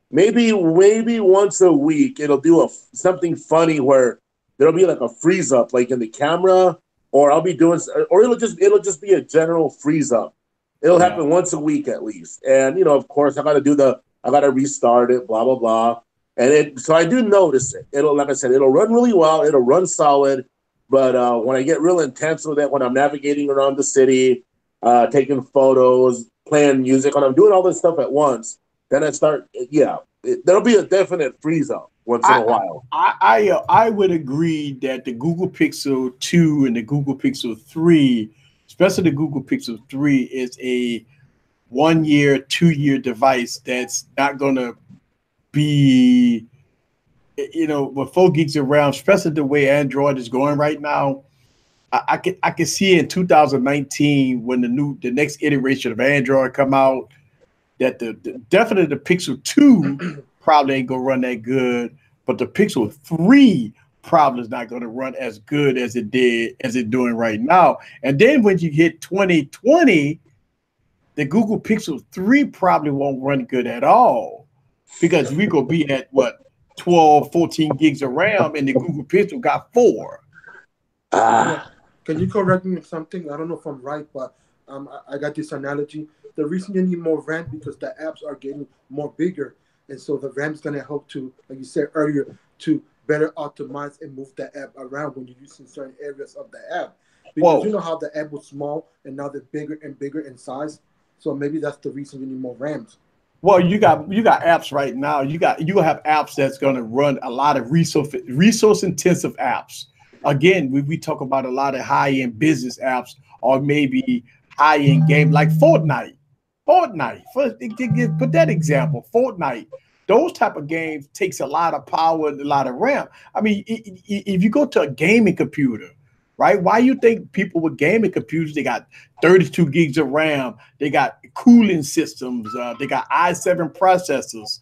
maybe once a week it'll do something funny where there'll be like a freeze up, like in the camera, or I'll be doing, or it'll just be a general freeze up. It'll happen once a week at least, and of course I got to restart it, blah blah blah, so I do notice it. It'll, like I said, it'll run really well. It'll run solid, but when I get real intense with it, when I'm navigating around the city, taking photos, playing music, when I'm doing all this stuff at once, then I start. There'll be a definite freeze up once in a while. I would agree that the Google Pixel 2 and the Google Pixel 3, especially the Google Pixel 3, is a 1 year, 2 year device that's not going to be, with 4 gigs of RAM, especially the way Android is going right now. I can see in 2019 when the next iteration of Android come out, that definitely the Pixel 2 probably ain't gonna run that good, but the Pixel 3 probably is not gonna run as good as it's doing right now. And then when you hit 2020, the Google Pixel 3 probably won't run good at all, because we're gonna be at 12, 14 gigs of RAM, and the Google Pixel got 4. Can you correct me on something? I don't know if I'm right, but I got this analogy. The reason you need more RAM because the apps are getting more bigger, and so the RAM is going to help to, like you said earlier, to better optimize and move the app around when you're using certain areas of the app. Because you know how the app was small and now they're bigger and bigger in size. So maybe that's the reason you need more RAMs. Well, you got apps right now. You have apps that's going to run a lot of resource intensive apps. Again, we talk about a lot of high end business apps, or maybe high end game like Fortnite. Put that example. Fortnite. Those type of games takes a lot of power and a lot of RAM. I mean, if you go to a gaming computer, right? Why you think people with gaming computers, they got 32 gigs of RAM, they got cooling systems, they got i7 processors,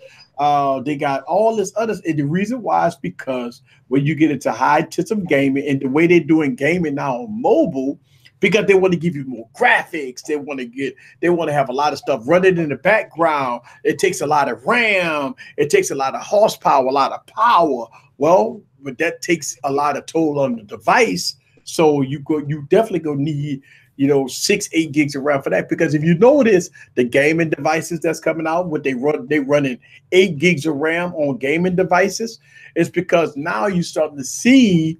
they got all this other. And the reason why is because when you get into high intensive gaming, and the way they're doing gaming now on mobile, because they want to give you more graphics, they want to have a lot of stuff running in the background. It takes a lot of RAM, it takes a lot of horsepower, a lot of power. Well, but that takes a lot of toll on the device. So you definitely gonna need 6-8 gigs of RAM for that, because if you notice the gaming devices that's coming out, they running 8 gigs of RAM on gaming devices. It's because now you're starting to see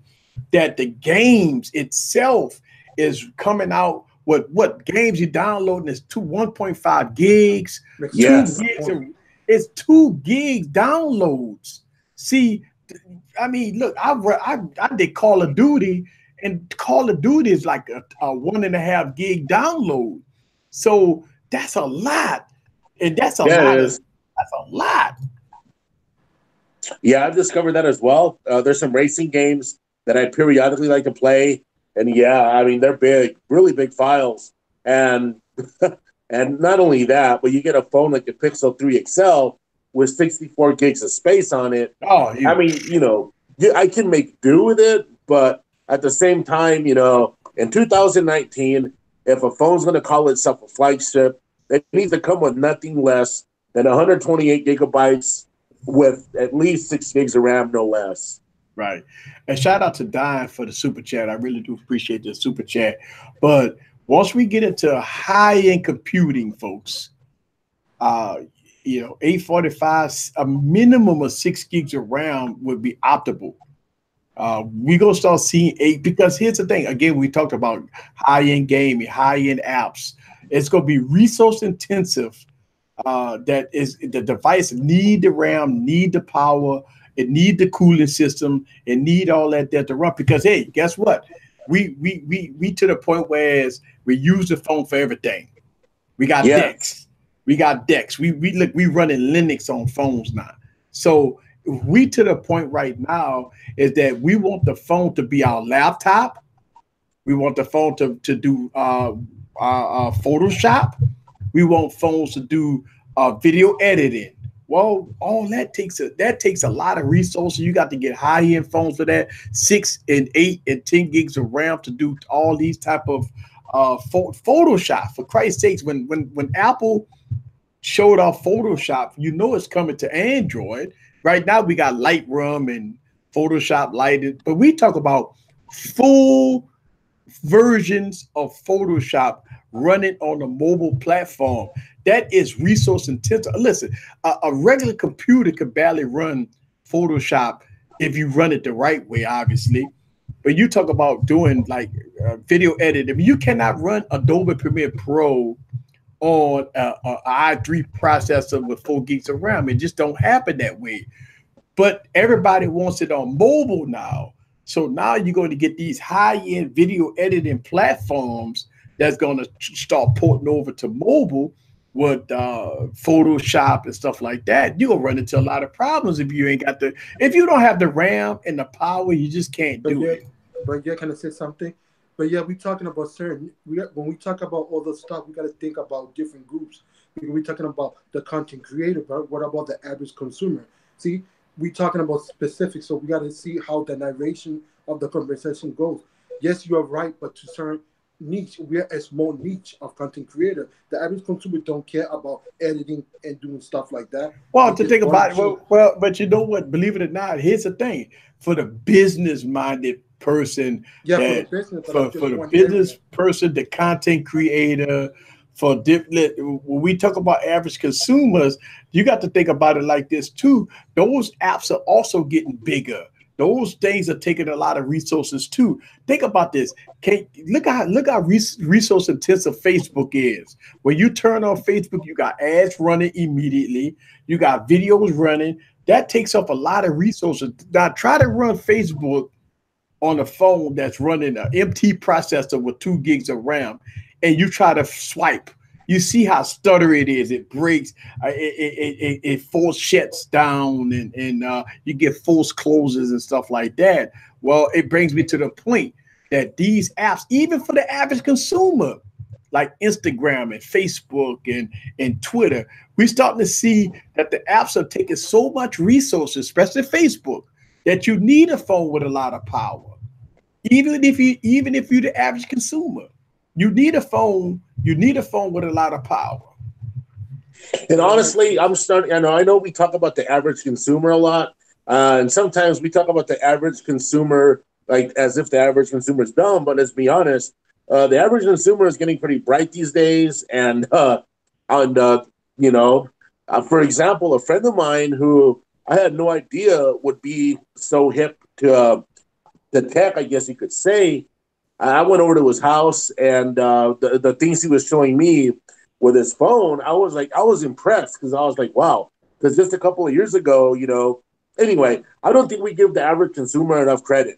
that the games itself is coming out. What games you're downloading is 1.5 gigs, Yes. 2 gigs. It's 2 gigs downloads. See, I mean, look, I did Call of Duty, and Call of Duty is like a 1.5 gig download. So that's a lot, and that's a Yeah, lot it of is. that's a lot. Yeah, I've discovered that as well. There's some racing games that I periodically like to play, and yeah, I mean they're big, really big files, and and not only that, but you get a phone like a Pixel 3 XL with 64 gigs of space on it. Oh, I mean, yeah, I can make do with it, but at the same time, in 2019, if a phone's going to call itself a flagship, it needs to come with nothing less than 128 gigabytes with at least 6 gigs of RAM, no less. right. And shout out to Diane for the super chat. I really do appreciate the super chat. But once we get into high end computing, folks, 845, a minimum of 6 gigs of RAM would be optimal. We gonna start seeing 8, because here's the thing. Again, we talked about high-end gaming, high-end apps. It's gonna be resource intensive. That is, the device need the RAM, need the power, it need the cooling system, it need all that to run. Because hey, guess what? We to the point where we use the phone for everything. We got Yeah. decks. We got decks. We running Linux on phones now. So we to the point right now is that we want the phone to be our laptop. We want the phone to do Photoshop. We want phones to do video editing. Well, all that takes a lot of resources. You got to get high end phones for that, 6 and 8 and 10 gigs of RAM to do all these type of Photoshop. For Christ's sakes, when Apple showed off Photoshop, it's coming to Android. Right now, we got Lightroom and Photoshop Lighted, but we talk about full versions of Photoshop running on a mobile platform. That is resource intensive. Listen, a regular computer could barely run Photoshop if you run it the right way, obviously. But you talk about doing like video editing. I mean, you cannot run Adobe Premiere Pro on a i3 processor with 4 gigs of RAM. It just don't happen that way. But everybody wants it on mobile now. So now you're going to get these high-end video editing platforms that's going to start porting over to mobile with Photoshop and stuff like that. You're going to run into a lot of problems if you don't have the RAM and the power, you just can't do it. But yeah, can I say something? But yeah, we're talking about when we talk about all the stuff, we got to think about different groups. We're talking about the content creator, but what about the average consumer? See, we're talking about specifics, so we got to see how the narration of the conversation goes. Yes, you are right, but to certain niche, we are a small niche of content creator. The average consumer don't care about editing and doing stuff like that. Well, to think about it, well, but you know what? Believe it or not, here's the thing: for the business-minded person, for the business person, the content creator, when we talk about average consumers, you got to think about it like this too. Those apps are also getting bigger. Those things are taking a lot of resources too. Think about this. Look how resource intensive Facebook is. When you turn on Facebook, you got ads running immediately. You got videos running. That takes up a lot of resources. Now try to run Facebook on a phone that's running an MT processor with 2 gigs of RAM, and you try to swipe. You see how stuttery it is. It breaks. It force shuts down, and you get false closes and stuff like that. Well, it brings me to the point that these apps, even for the average consumer, like Instagram and Facebook and Twitter, we're starting to see that the apps are taking so much resources, especially Facebook, that you need a phone with a lot of power. Even if you're the average consumer, you need a phone. You need a phone with a lot of power. And honestly, I know we talk about the average consumer a lot, and sometimes we talk about the average consumer like as if the average consumer is dumb. But let's be honest, the average consumer is getting pretty bright these days, and for example, a friend of mine who I had no idea would be so hip to the tech, I guess you could say. I went over to his house, and the things he was showing me with his phone, I was impressed because I was like, wow. Because just a couple of years ago, anyway, I don't think we give the average consumer enough credit.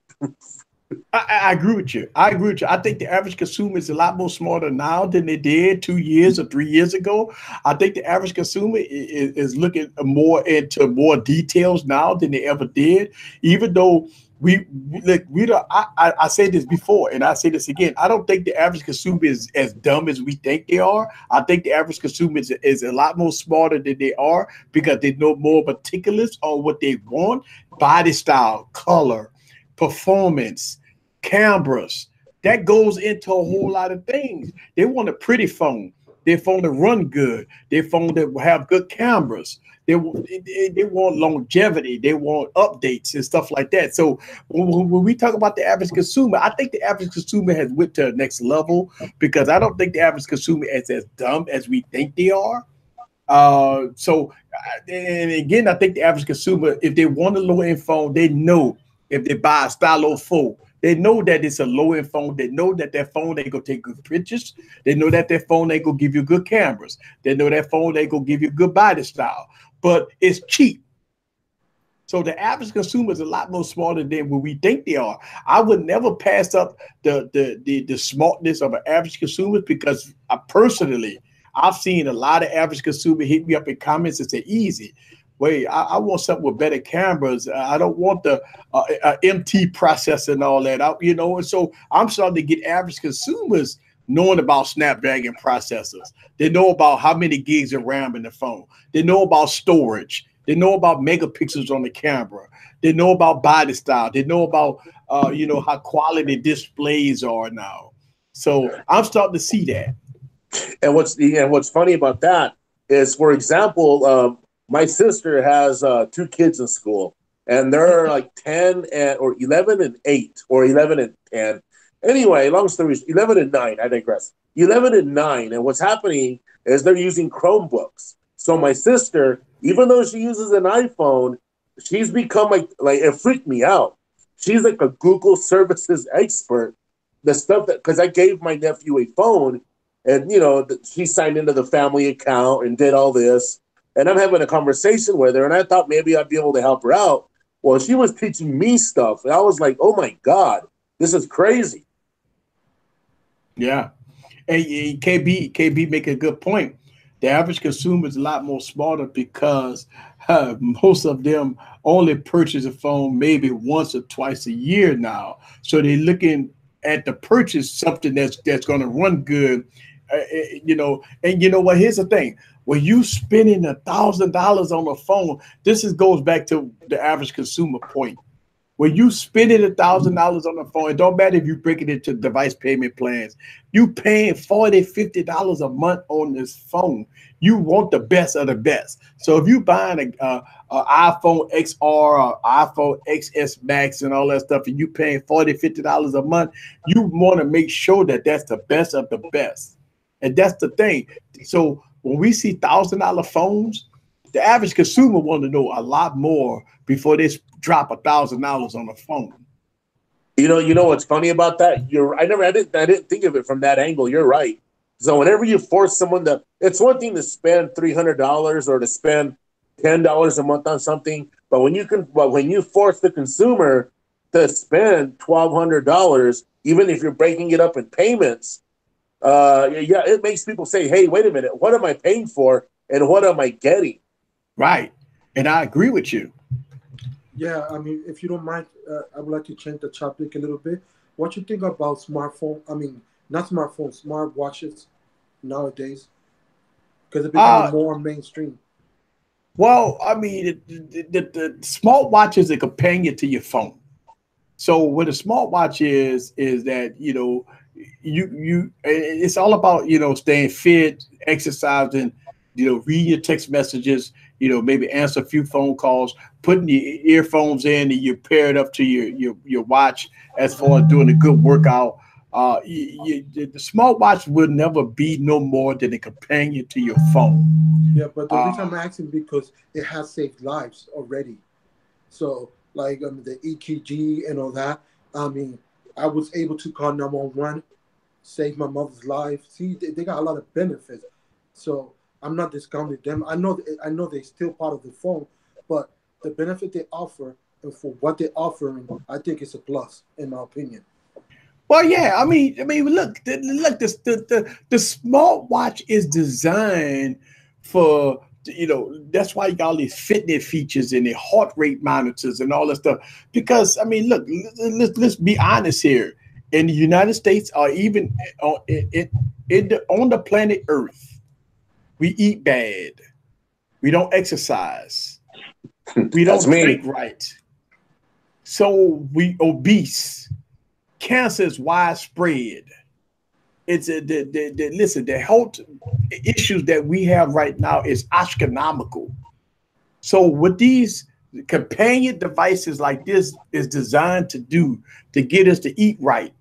I agree with you. I agree with you. I think the average consumer is a lot more smarter now than they did 2 years or 3 years ago. I think the average consumer is looking more into more details now than they ever did. Even though we don't. I said this before, and I say this again. I don't think the average consumer is as dumb as we think they are. I think the average consumer is a lot more smarter than they are because they know more particulars on what they want: body style, color, performance, cameras. That goes into a whole lot of things. They want a pretty phone. Their phone to run good. Their phone that will have good cameras. They want longevity. They want updates and stuff like that. So when we talk about the average consumer, I think the average consumer has went to the next level because I don't think the average consumer is as dumb as we think they are. And again, I think the average consumer, if they want a low end phone, they know if they buy a Stylo 4, they know that it's a low end phone. They know that their phone ain't gonna take good pictures. They know that their phone ain't gonna give you good cameras. They know that phone ain't gonna give you good body style, but it's cheap. So the average consumer is a lot more smarter than what we think they are. I would never pass up the smartness of an average consumer because I've seen a lot of average consumer hit me up in comments and say, "Easy, wait, I want something with better cameras. I don't want the MT processor and all that." And so I'm starting to get average consumers knowing about Snapdragon processors. They know about how many gigs of RAM in the phone. They know about storage. They know about megapixels on the camera. They know about body style. They know about how quality displays are now. So I'm starting to see that. And what's funny about that is, for example, my sister has two kids in school, and they're like 11 and 8, or 11 and 10. Anyway, long story is 11 and 9. I digress. 11 and 9, and what's happening is they're using Chromebooks. So my sister, even though she uses an iPhone, she's become like it freaked me out. She's like a Google services expert. The stuff that, because I gave my nephew a phone, and she signed into the family account and did all this, and I'm having a conversation with her, and I thought maybe I'd be able to help her out. Well, she was teaching me stuff, and I was like, "Oh my God, this is crazy." Yeah. Hey, KB make a good point. The average consumer is a lot more smarter because most of them only purchase a phone maybe once or twice a year now. So they're looking at the purchase something that's going to run good. And you know what? Here's the thing: when you spending $1,000 on a phone, goes back to the average consumer point. When you spending $1,000 on the phone, it don't matter if you break it into device payment plans. You paying $40-$50 a month on this phone. You want the best of the best. So if you buying a iPhone XR or iPhone XS Max and all that stuff, and you paying $40-$50 a month, you want to make sure that that's the best of the best. And that's the thing. So when we see $1,000 phones, the average consumer want to know a lot more before they drop $1,000 on a phone. You know what's funny about that? I didn't think of it from that angle. You're right. So whenever you force someone it's one thing to spend $300 or to spend $10 a month on something, but when you force the consumer to spend $1,200, even if you're breaking it up in payments, it makes people say, "Hey, wait a minute, what am I paying for, and what am I getting?" Right, and I agree with you. Yeah, I mean, if you don't mind, I would like to change the topic a little bit. What you think about smartphone? I mean, not smartphones, smart watches nowadays, because it's becoming more mainstream. Well, I mean, the smartwatch is a companion to your phone. So what a smartwatch is that it's all about staying fit, exercising, reading your text messages, maybe answer a few phone calls, putting your earphones in, and you pair it up to your watch as far as doing a good workout. The smartwatch will never be no more than a companion to your phone. Yeah, but the reason I'm asking because it has saved lives already. So like the EKG and all that, I mean, I was able to call 911, save my mother's life. See, they got a lot of benefits. So I'm not discounting them. I know they're still part of the phone, but the benefit they offer and for what they're offering, I think it's a plus, in my opinion. Well, yeah, I mean, look, the smartwatch is designed for, that's why you got all these fitness features and the heart rate monitors and all that stuff. Because I mean, look, let's be honest here. In the United States, or even on the planet Earth, we eat bad. We don't exercise. We That's don't drink me. right. So we obese. Cancer is widespread. It's listen, the health issues that we have right now is astronomical. So what these companion devices like this is designed to do, to get us to eat right,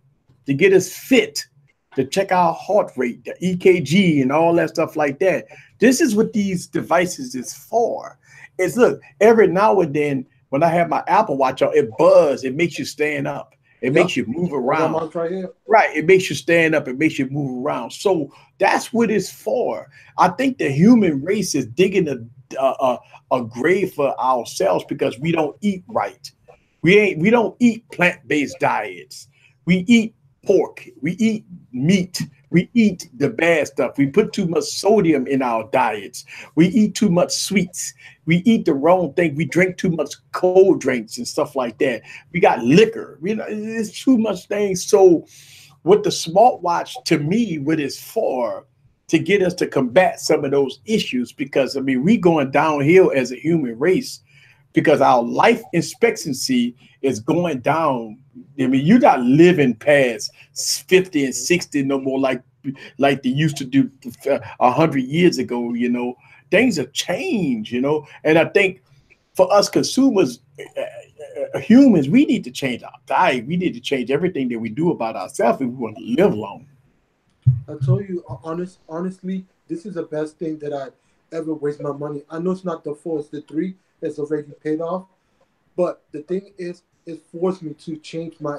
to get us fit, to check our heart rate, the EKG and all that stuff like that. This is what these devices is for. It's, look, every now and then when I have my Apple Watch on, it buzz, it makes you stand up, it makes Yep. you move I got around. mine right here. Right. It makes you stand up. It makes you move around. So that's what it's for. I think the human race is digging a grave for ourselves because we don't eat right. We don't eat plant-based diets. We eat pork. We eat meat. We eat the bad stuff. We put too much sodium in our diets. We eat too much sweets. We eat the wrong thing. We drink too much cold drinks and stuff like that. We got liquor. It's too much things. So what the smartwatch, to me, what it's for, to get us to combat some of those issues, because I mean we going downhill as a human race because our life expectancy is going down. I mean, you're not living past 50 and 60 no more, like they used to do 100 years ago. Things have changed. And I think for us consumers, humans, we need to change our diet. We need to change everything that we do about ourselves if we want to live long. I told you, honestly, this is the best thing that I ever waste my money. I know it's not the four, it's the three that's already paid off. But the thing is, it forced me to change my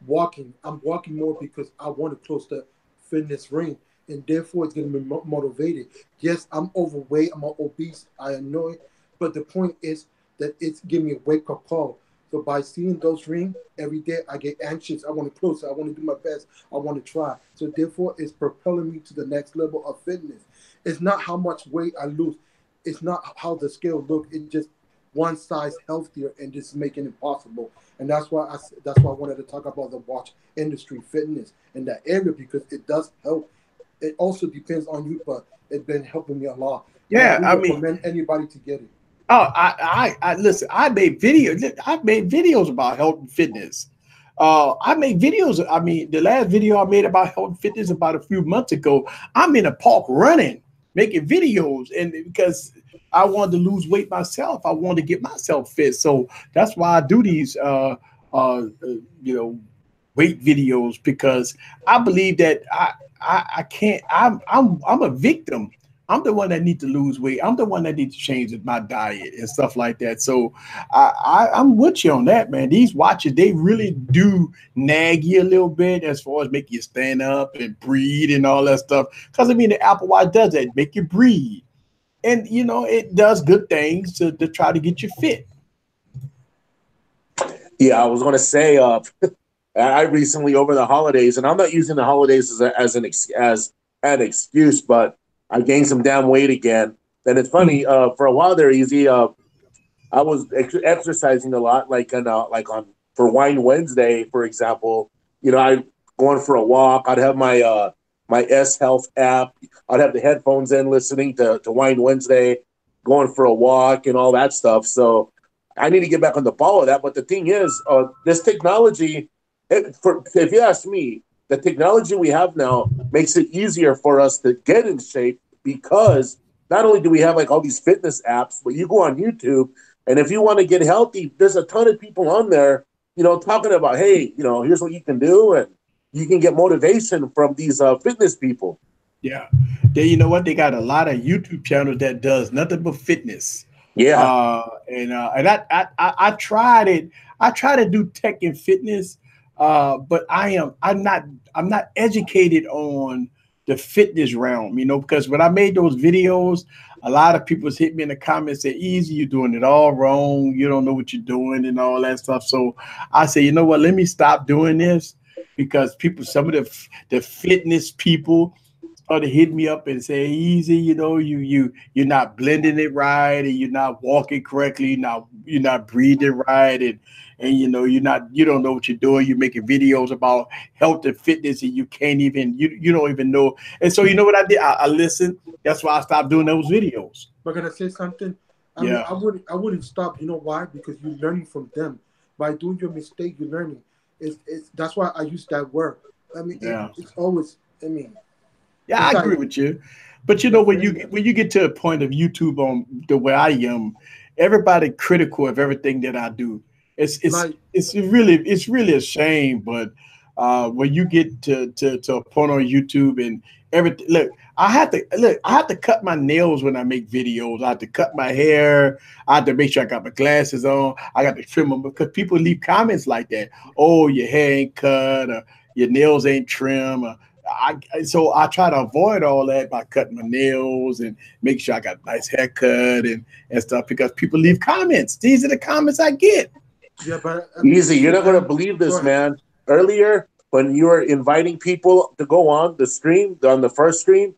walking. I'm walking more because I want to close the fitness ring, and therefore it's getting me motivated. Yes, I'm overweight, I'm obese, I know it, but the point is that it's giving me a wake up call. So by seeing those rings every day, I get anxious. I want to close. I want to do my best. I want to try. So therefore, it's propelling me to the next level of fitness. It's not how much weight I lose. It's not how the scale look. It's just one size healthier, and this is making it possible. And that's why I wanted to talk about the watch industry, fitness in that area because it does help. It also depends on you, but it's been helping me a lot, and I Yeah, do I mean, recommend anybody to get it. oh, I listen. I made videos. I made videos about health and fitness. I make videos. I mean, the last video I made about health and fitness about a few months ago, I'm in a park running, making videos, and because I wanted to lose weight myself, I wanted to get myself fit. So that's why I do these, you know, weight videos because I believe that I can't. I'm a victim. I'm the one that need to lose weight. I'm the one that need to change my diet and stuff like that. So I'm with you on that, man. These watches, they really do nag you a little bit as far as make you stand up and breathe and all that stuff. Because I mean, the Apple Watch does that, make you breathe, and it does good things to try to get you fit. Yeah, I was going to say, I recently over the holidays, and I'm not using the holidays as an excuse, but I gained some damn weight again. And it's funny, for a while there, easy. I was exercising a lot, like on for Wine Wednesday, for example. I going for a walk. I'd have my S Health app. I'd have the headphones in, listening to Wine Wednesday, going for a walk and all that stuff. So I need to get back on the ball of that. But the thing is, this technology, if you ask me, the technology we have now makes it easier for us to get in shape because not only do we have like all these fitness apps, but you go on YouTube and if you want to get healthy, there's a ton of people on there, talking about, hey, here's what you can do, and you can get motivation from these fitness people. Yeah, you know what? They got a lot of YouTube channels that does nothing but fitness. Yeah. And I tried it. I try to do tech and fitness, But I'm not educated on the fitness realm, because when I made those videos, a lot of people hit me in the comments say, "Easy, you're doing it all wrong. You don't know what you're doing and all that stuff." So I say, you know what? Let me stop doing this because some of the fitness people started hitting me up and say, "Easy, you're not blending it right, and you're not walking correctly, you're not breathing right, and you don't know what you're doing. You're making videos about health and fitness, and you don't even know." And so you know what I did? I listened. That's why I stopped doing those videos. But can I say something? I mean, Yeah, I wouldn't stop. You know why? Because you're learning from them. By doing your mistake, you're learning. It's that's why I use that word. I mean, yeah. it's always. I mean, Yeah, I it's agree like with you. But the failure. when you get to a point of YouTube on the way I am, everybody critical of everything that I do. Like It's really a shame. But when you get to a point on YouTube and everything, I have to cut my nails when I make videos. I have to cut my hair. I have to make sure I got my glasses on. I got to trim them because people leave comments like that. Oh, your hair ain't cut, or your nails ain't trim. So I try to avoid all that by cutting my nails and make sure I got a nice haircut and stuff because people leave comments. These are the comments I get. yeah, but I mean, Easy. You're to not going to them. believe Go this, ahead. man. Earlier, when you were inviting people to go on the stream, on the first stream,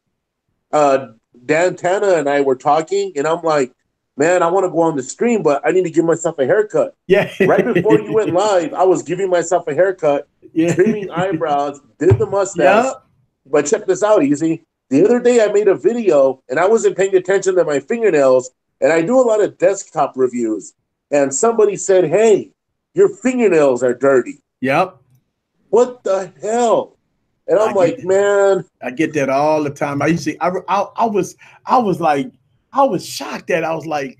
uh, Dan Tana and I were talking, and I'm like, man, I want to go on the stream, but I need to give myself a haircut. Yeah. Right before you went live, I was giving myself a haircut, Yeah. trimming eyebrows, did the mustache. Yeah. But check this out, Easy. The other day, I made a video, and I wasn't paying attention to my fingernails, and I do a lot of desktop reviews. And somebody said, hey, your fingernails are dirty. Yep. What the hell? And I I'm get like, man, I get that all the time. I used to I was like I was shocked that I was like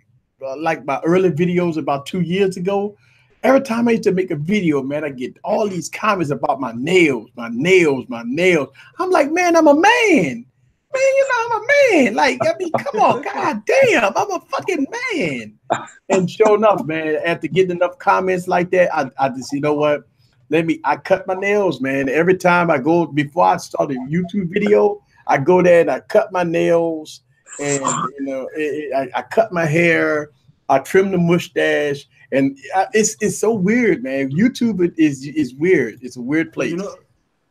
my early videos about 2 years ago. Every time I used to make a video, man, I get all these comments about my nails, my nails, my nails. I'm like, man, I'm a man. Man, I'm a man. Like, I mean, come on, god damn, I'm a fucking man. And sure enough, man, after getting enough comments like that, I just, you know what? I cut my nails, man. Every time I go, before I start a YouTube video, I go there and I cut my nails and, I cut my hair, I trim the mustache. And it's so weird, man. YouTube is weird. It's a weird But you place. know,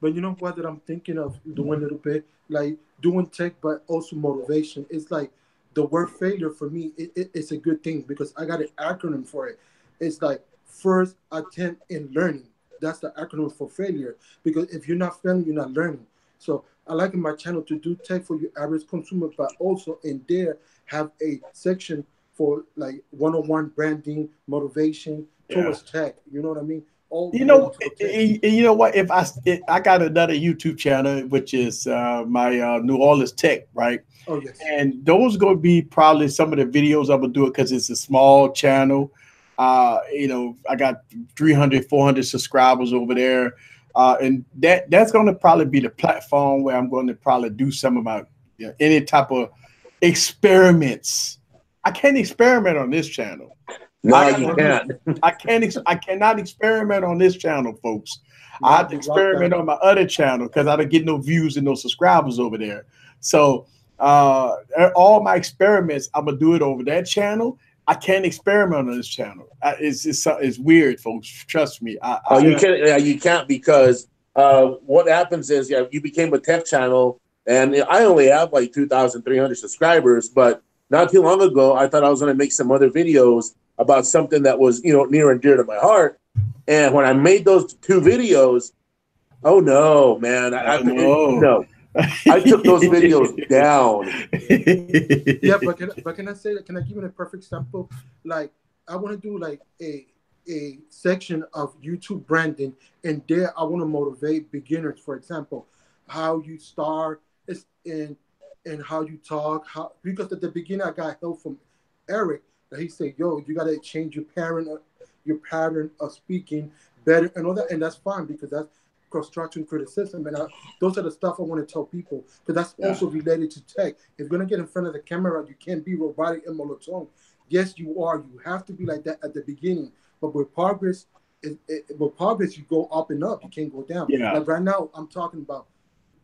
but you know what that I'm thinking of doing a little bit, like doing tech, but also motivation. It's like the word failure for me. It's a good thing because I got an acronym for it. It's like first attempt in learning. That's the acronym for failure. Because if you're not failing, you're not learning. So I like in my channel to do tech for your average consumer, but also in there have a section for like one-on-one branding, motivation Yeah. towards tech. You know what I mean? All You related know, to tech. you know what? I got another YouTube channel, which is my New Orleans Tech, right? Oh yes. And those going to be probably some of the videos I'm gonna do it because it's a small channel. I got 300, 400 subscribers over there, and that's going to probably be the platform where I'm going to probably do some of my any type of experiments. I can't experiment on this channel. I no, got you to Oh do. no, can't. I cannot experiment on this channel, folks. I no, have to you rock experiment that. on my other channel because I don't get no views and no subscribers over there. So all my experiments, I'm gonna do it over that channel. I can't experiment on this channel. It's weird, folks. Trust me. Oh, you Yeah, can't. Yeah, you can't because what happens is, yeah, you became a tech channel, and I only have like 2,300 subscribers. But not too long ago, I thought I was going to make some other videos about something that was, near and dear to my heart. And when I made those two videos, oh no, man, Oh no. no, I took those videos down. yeah. But can I say that? Can I give you a perfect example? Like I want to do like a section of YouTube branding, and there I want to motivate beginners. For example, how you start is and how you talk. How because at the beginning I got help from Eric that he said, "Yo, you gotta change your pattern of speaking better and all that," and that's fine because that's construction criticism, and those are the stuff I want to tell people because that's Yeah. also related to tech. If you're gonna get in front of the camera, you can't be robotic and monotone. Yes, you are. You have to be like that at the beginning, but with progress But public, you go up and up. You can't go down. Yeah. Like right now, I'm talking about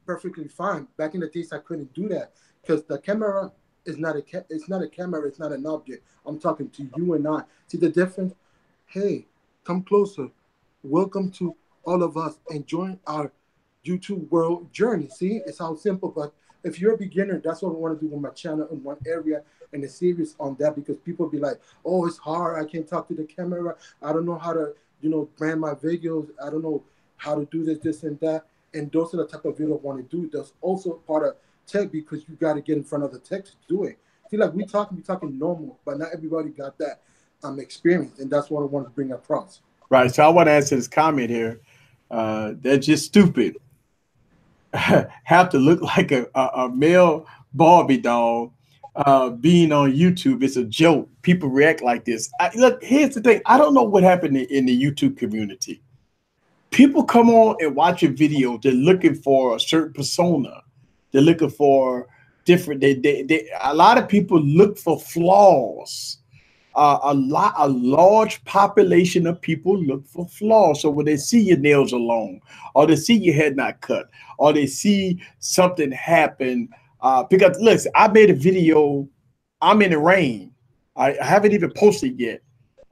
perfectly fine. Back in the days, I couldn't do that because the camera is not it's not a camera. It's not an object. I'm talking to you and I. See the difference? Hey, come closer. Welcome to all of us and join our YouTube world journey. See, it's how simple. But if you're a beginner, that's what I want to do with my channel in one area and a series on that, because people be like, oh, it's hard. I can't talk to the camera. I don't know how to, brand my videos. I don't know how to do this, and that. And those are the type of video I want to do. That's also part of tech, because you got to get in front of the tech to do it. See, like we talking normal, but not everybody got that experience, and that's what I want to bring across. Right. So I want to answer this comment here. They're just stupid. Have to look like a male Barbie doll being on YouTube. It's a joke. People react like this. Look, here's the thing. I don't know what happened in the YouTube community. People come on and watch a video. They're looking for a certain persona. They're looking for different. A lot of people look for flaws. A large population of people look for flaws. So when they see your nails are long, or they see your head not cut, or they see something happen, because listen, I made a video. I'm in the rain. I haven't even posted yet,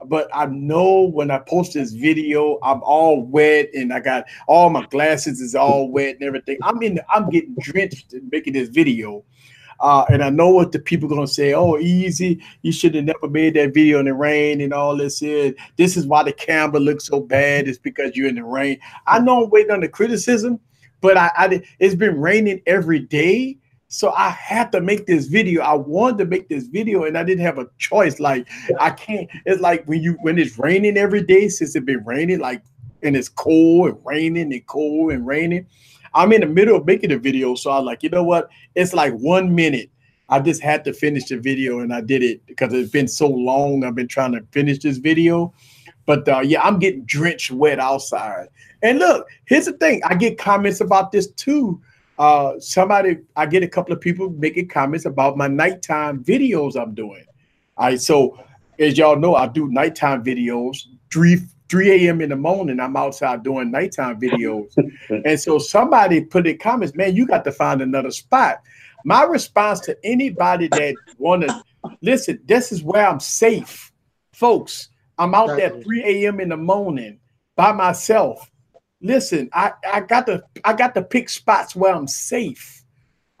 but I know when I post this video, I'm all wet and I got all my glasses is all wet and everything. I'm getting drenched in making this video. And I know what the people are going to say. Oh, easy. You should have never made that video in the rain and all this. This is why the camera looks so bad. It's because you're in the rain. I know I'm waiting on the criticism, but it's been raining every day. So I had to make this video. I wanted to make this video and I didn't have a choice. Like I can't. It's like when it's raining every day, since it's been raining, like, and it's cold and raining and cold and raining. I'm in the middle of making a video, so I was like, you know what? It's like 1 minute. I just had to finish the video, and I did it because it's been so long. I've been trying to finish this video. But yeah, I'm getting drenched wet outside. And look, here's the thing. I get comments about this too. I get a couple of people making comments about my nighttime videos I'm doing. All right, so as y'all know, I do nighttime videos, 3 a.m. in the morning, I'm outside doing nighttime videos. And so somebody put in comments, man, you got to find another spot. My response to anybody that want to listen, this is where I'm safe. Folks, I'm out there at 3 a.m. in the morning by myself. Listen, I got to pick spots where I'm safe.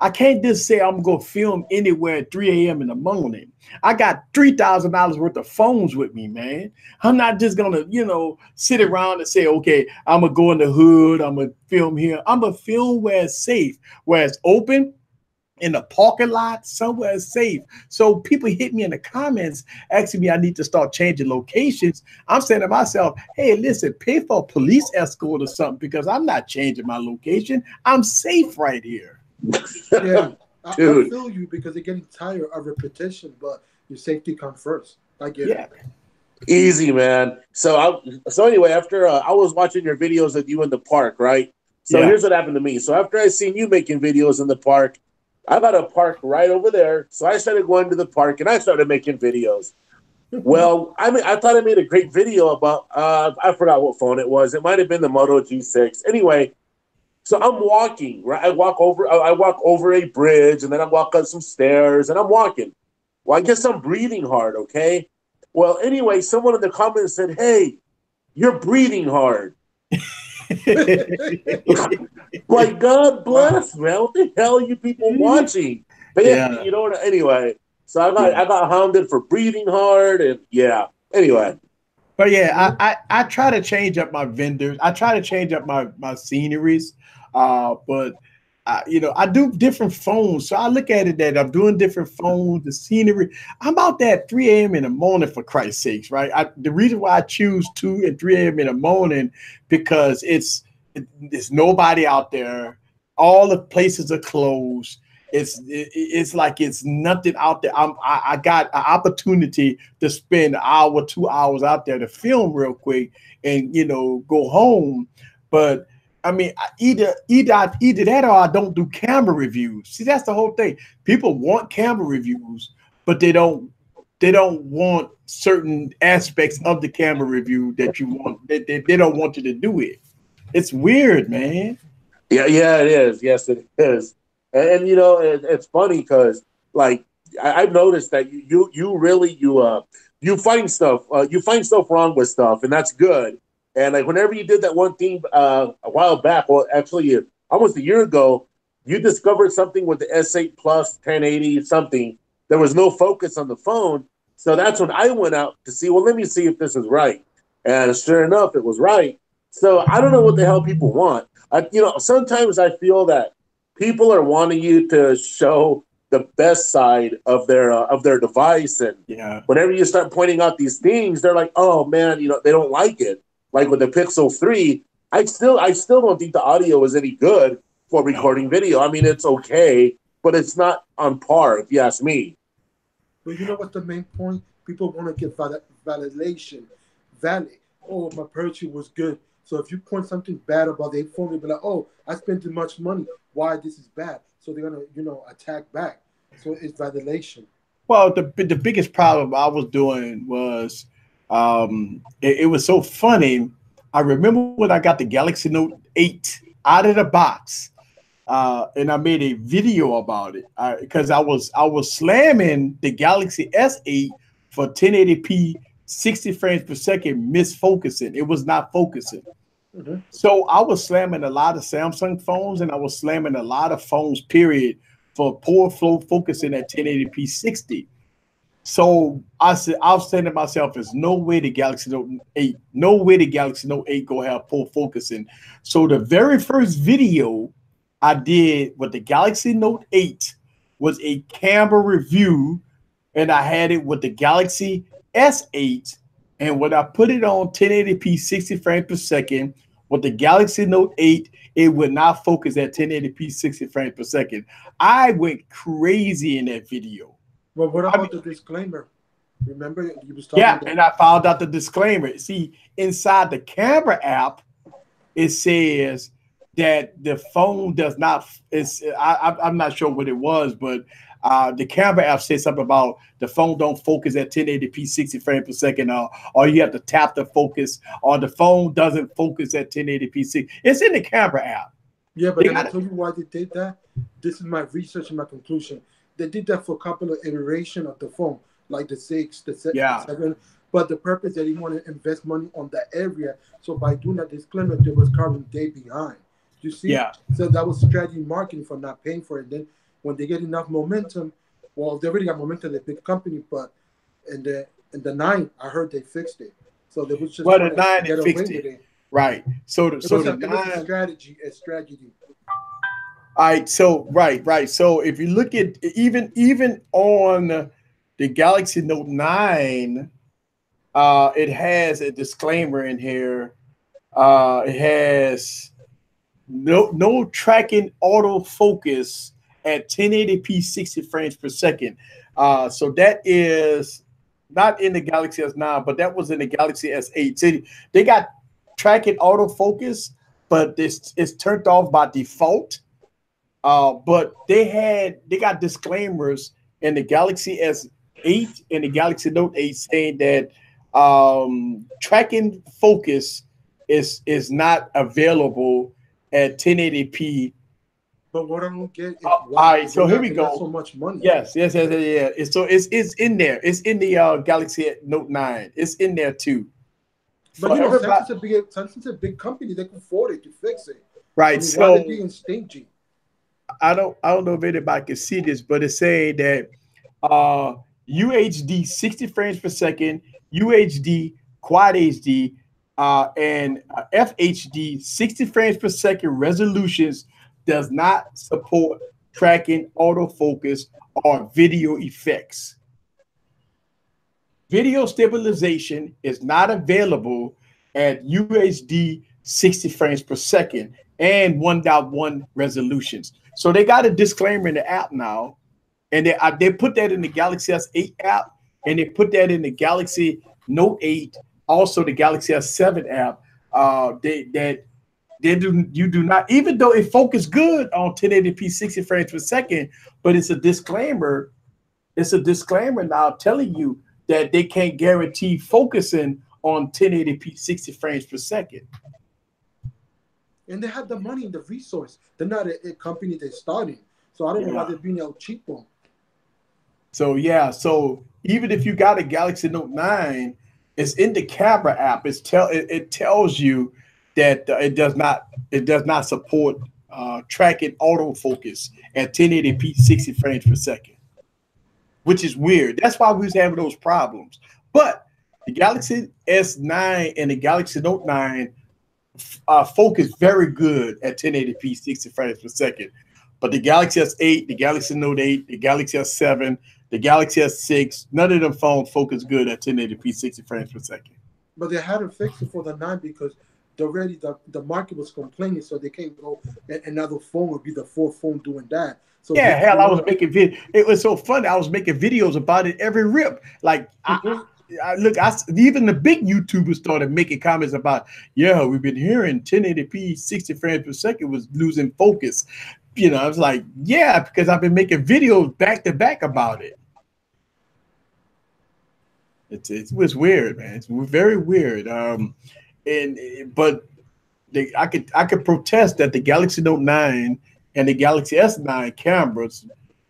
I can't just say I'm going to film anywhere at 3 a.m. in the morning. I got $3,000 worth of phones with me, man. I'm not just going to, sit around and say, okay, I'm going to go in the hood. I'm going to film here. I'm going to film where it's safe, where it's open, in the parking lot, somewhere it's safe. So people hit me in the comments asking me I need to start changing locations. I'm saying to myself, hey, listen, pay for a police escort or something, because I'm not changing my location. I'm safe right here. Yeah, I feel you, because they're getting tired of repetition, but your safety comes first. I get it. Easy, man. So anyway, after I was watching your videos of you in the park, right? So here's what happened to me. So after I seen you making videos in the park, I got a park right over there. So I started going to the park and I started making videos. Well, I thought I made a great video about I forgot what phone it was. It might have been the Moto G6. Anyway. So I'm walking, right? I walk over a bridge, and then I walk up some stairs, and I'm walking. Well, I guess I'm breathing hard, okay? Well, anyway, someone in the comments said, hey, you're breathing hard. Like, God bless, man. What the hell are you people watching? But yeah, you know what? Anyway, so I got hounded for breathing hard, and anyway. But yeah, I try to change up my vendors. I try to change up my sceneries. But I do different phones. So I look at it that I'm doing different phones, the scenery. I'm out there at 3 a.m. in the morning, for Christ's sakes, right? The reason why I choose 2 and 3 a.m. in the morning, because there's nobody out there. All the places are closed. It's like it's nothing out there. I got an opportunity to spend an hour, 2 hours out there to film real quick and go home. But I mean, either that or I don't do camera reviews. See, that's the whole thing. People want camera reviews, but they don't want certain aspects of the camera review that you want that they don't want you to do it. It's weird, man. Yeah, it is. Yes, it is. And you know, it's funny because like I've noticed that you really you find stuff wrong with stuff, and that's good. And like whenever you did that one thing a while back, well, actually almost a year ago, you discovered something with the S8 Plus 1080 something. There was no focus on the phone, so that's when I went out to see. Well, let me see if this is right, and sure enough, it was right. So I don't know what the hell people want. Sometimes I feel that people are wanting you to show the best side of their device, and Yeah. whenever you start pointing out these things, they're like, "Oh man, they don't like it." Like with the Pixel 3, I still don't think the audio is any good for recording video. I mean, it's okay, but it's not on par, if you ask me. But you know what's the main point? People want to get validation, valid. Oh, my purchase was good. So if you point something bad about their phone, they'll be like, "Oh, I spent too much money. Why this is bad?" So they're gonna, attack back. So it's validation. Well, the biggest problem I was doing was it was so funny. I remember when I got the Galaxy Note 8 out of the box, and I made a video about it because I was slamming the Galaxy S8 for 1080p 60 frames per second misfocusing. It was not focusing. Mm-hmm. So I was slamming a lot of Samsung phones, and I was slamming a lot of phones, period, for poor flow focusing at 1080p 60. So I was saying to myself, there's no way the Galaxy Note 8, no way the Galaxy Note 8 gonna have poor focusing. So the very first video I did with the Galaxy Note 8 was a camera review, and I had it with the Galaxy S8. And when I put it on 1080p 60 frames per second with the Galaxy Note 8, it would not focus at 1080p 60 frames per second. I went crazy in that video. Well, what about the disclaimer? Remember, you was talking Yeah, about. and I found out the disclaimer. See, inside the camera app, it says that the phone does not. I'm not sure what it was, but the camera app says something about the phone don't focus at 1080p 60 frames per second, or you have to tap the focus, or the phone doesn't focus at 1080p 60. It's in the camera app. Yeah, but then I tell you why they did that. This is my research and my conclusion. They did that for a couple of iterations of the phone, like the 6, the 7. But the purpose that they want to invest money on that area. So by doing that disclaimer, they was covering day behind. You see? Yeah. So that was strategy marketing for not paying for it. Then when they get enough momentum, well, they already got momentum, they're a big company, but in the 9, I heard they fixed it. So they was just the 9 they fixed it. Right. So it was a strategy. All right, so right. So if you look at even on the Galaxy Note 9, it has a disclaimer in here. It has no tracking autofocus at 1080p 60 frames per second. So that is not in the Galaxy S9, but that was in the Galaxy S8. So they got tracking autofocus, but this is turned off by default. But they got disclaimers in the Galaxy S8 and the Galaxy Note 8 saying that tracking focus is not available at 1080p. But what I don't get is all right, so here we go. So much money. Yes. So it's in there. It's in the Galaxy Note 9. It's in there too. But since it's a big company, they can afford it to fix it. Right. I mean, so why are they being stingy? I don't know if anybody can see this, but it's saying that UHD 60 frames per second, UHD Quad HD, and FHD 60 frames per second resolutions does not support tracking autofocus or video effects. Video stabilization is not available at UHD 60 frames per second and 1.1 resolutions. So they got a disclaimer in the app now, and they put that in the Galaxy S8 app, and they put that in the Galaxy Note 8, also the Galaxy S7 app. You do not, even though it focus good on 1080p 60 frames per second, but it's a disclaimer. It's a disclaimer now telling you that they can't guarantee focusing on 1080p 60 frames per second. And they have the money and the resource. They're not a company that's starting. So I don't know why they're being out cheap on. So yeah, so even if you got a Galaxy Note 9, it's in the camera app. It tells you that it does not support tracking autofocus at 1080p 60 frames per second, which is weird. That's why we was having those problems. But the Galaxy S9 and the Galaxy Note 9 focus very good at 1080p 60 frames per second. But the Galaxy S8, the Galaxy Note 8, the Galaxy S7, the Galaxy S6, none of them phones focus good at 1080p 60 frames per second. But they had to fix it for the 9 because the market was complaining, so they can't go. Another phone would be the fourth phone doing that. So yeah, hell, I was making it was so funny. I was making videos about it every rip. Like even the big YouTubers started making comments about, yeah, we've been hearing 1080p 60 frames per second was losing focus. You know, I was like, yeah, because I've been making videos back to back about it. It was weird, man. It's very weird. But I could protest that the Galaxy Note 9 and the Galaxy S9 cameras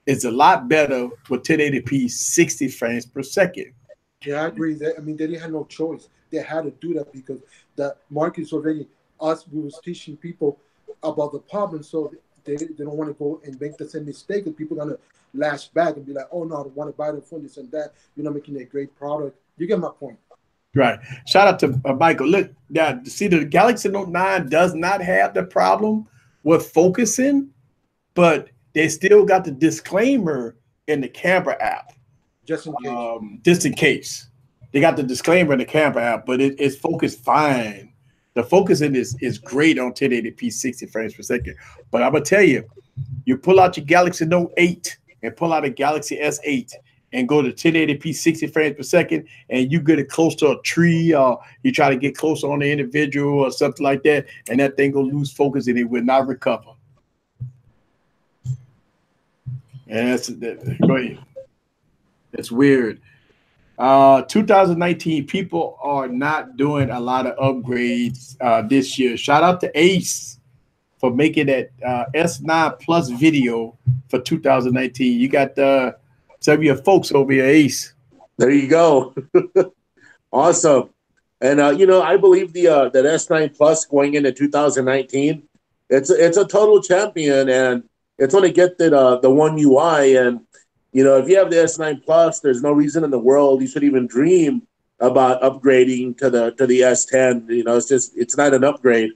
is a lot better with 1080p 60 frames per second. Yeah, I agree. They didn't have no choice. They had to do that because the market's already we was teaching people about the problem, so they don't want to go and make the same mistake, and people are gonna lash back and be like, "Oh no, I don't want to buy the phone, this and that." You're not making a great product. You get my point. Right. Shout out to Michael. Look, see, the Galaxy Note 9 does not have the problem with focusing, but they still got the disclaimer in the camera app. Just in case. Just in case. They got the disclaimer in the camera app, but it's focused fine. The focusing is great on 1080p 60 frames per second. But I'm going to tell you, you pull out your Galaxy Note 8 and pull out a Galaxy S8 and go to 1080p 60 frames per second, and you get it close to a tree, or you try to get close on the individual or something like that, and that thing will lose focus and it will not recover. And go ahead. It's weird. 2019, people are not doing a lot of upgrades this year. Shout out to Ace for making that S9 Plus video for 2019. You got some of your folks over here, Ace. There you go. Awesome. And I believe that S9 Plus going into 2019, it's a total champion, and it's going to get the One UI. And if you have the S9 Plus, there's no reason in the world you should even dream about upgrading to the S10. It's not an upgrade.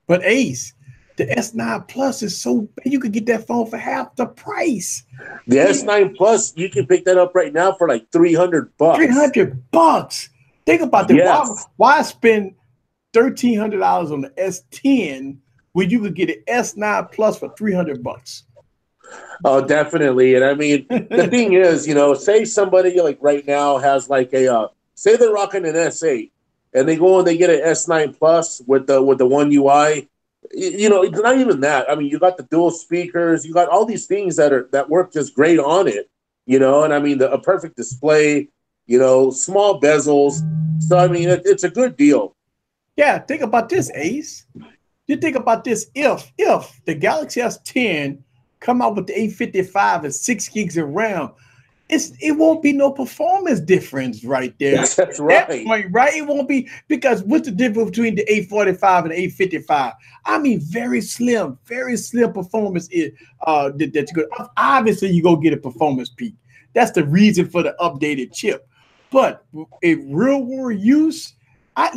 But Ace, the S9 Plus is so big, you could get that phone for half the price. The S9 Plus, you can pick that up right now for like $300. $300. Think about that. Yes. Why spend $1,300 on the S10 when you could get an S9 Plus for $300? Oh, definitely. And I mean, the thing is, say somebody like right now has like say they're rocking an S8 and they go and they get an S9 Plus with the One UI. It's not even that. I mean, you got the dual speakers, you got all these things that work just great on it, and I mean, a perfect display, small bezels. So, I mean, it's a good deal. Yeah, think about this, Ace. You think about this. If the Galaxy S10 come out with the 855 and 6 gigs of RAM, it won't be no performance difference right there. Yes, that's right. Right? It won't be, because what's the difference between the 845 and the 855? I mean, very slim performance is that you could. Obviously, you go get a performance peak. That's the reason for the updated chip. But in real world use, I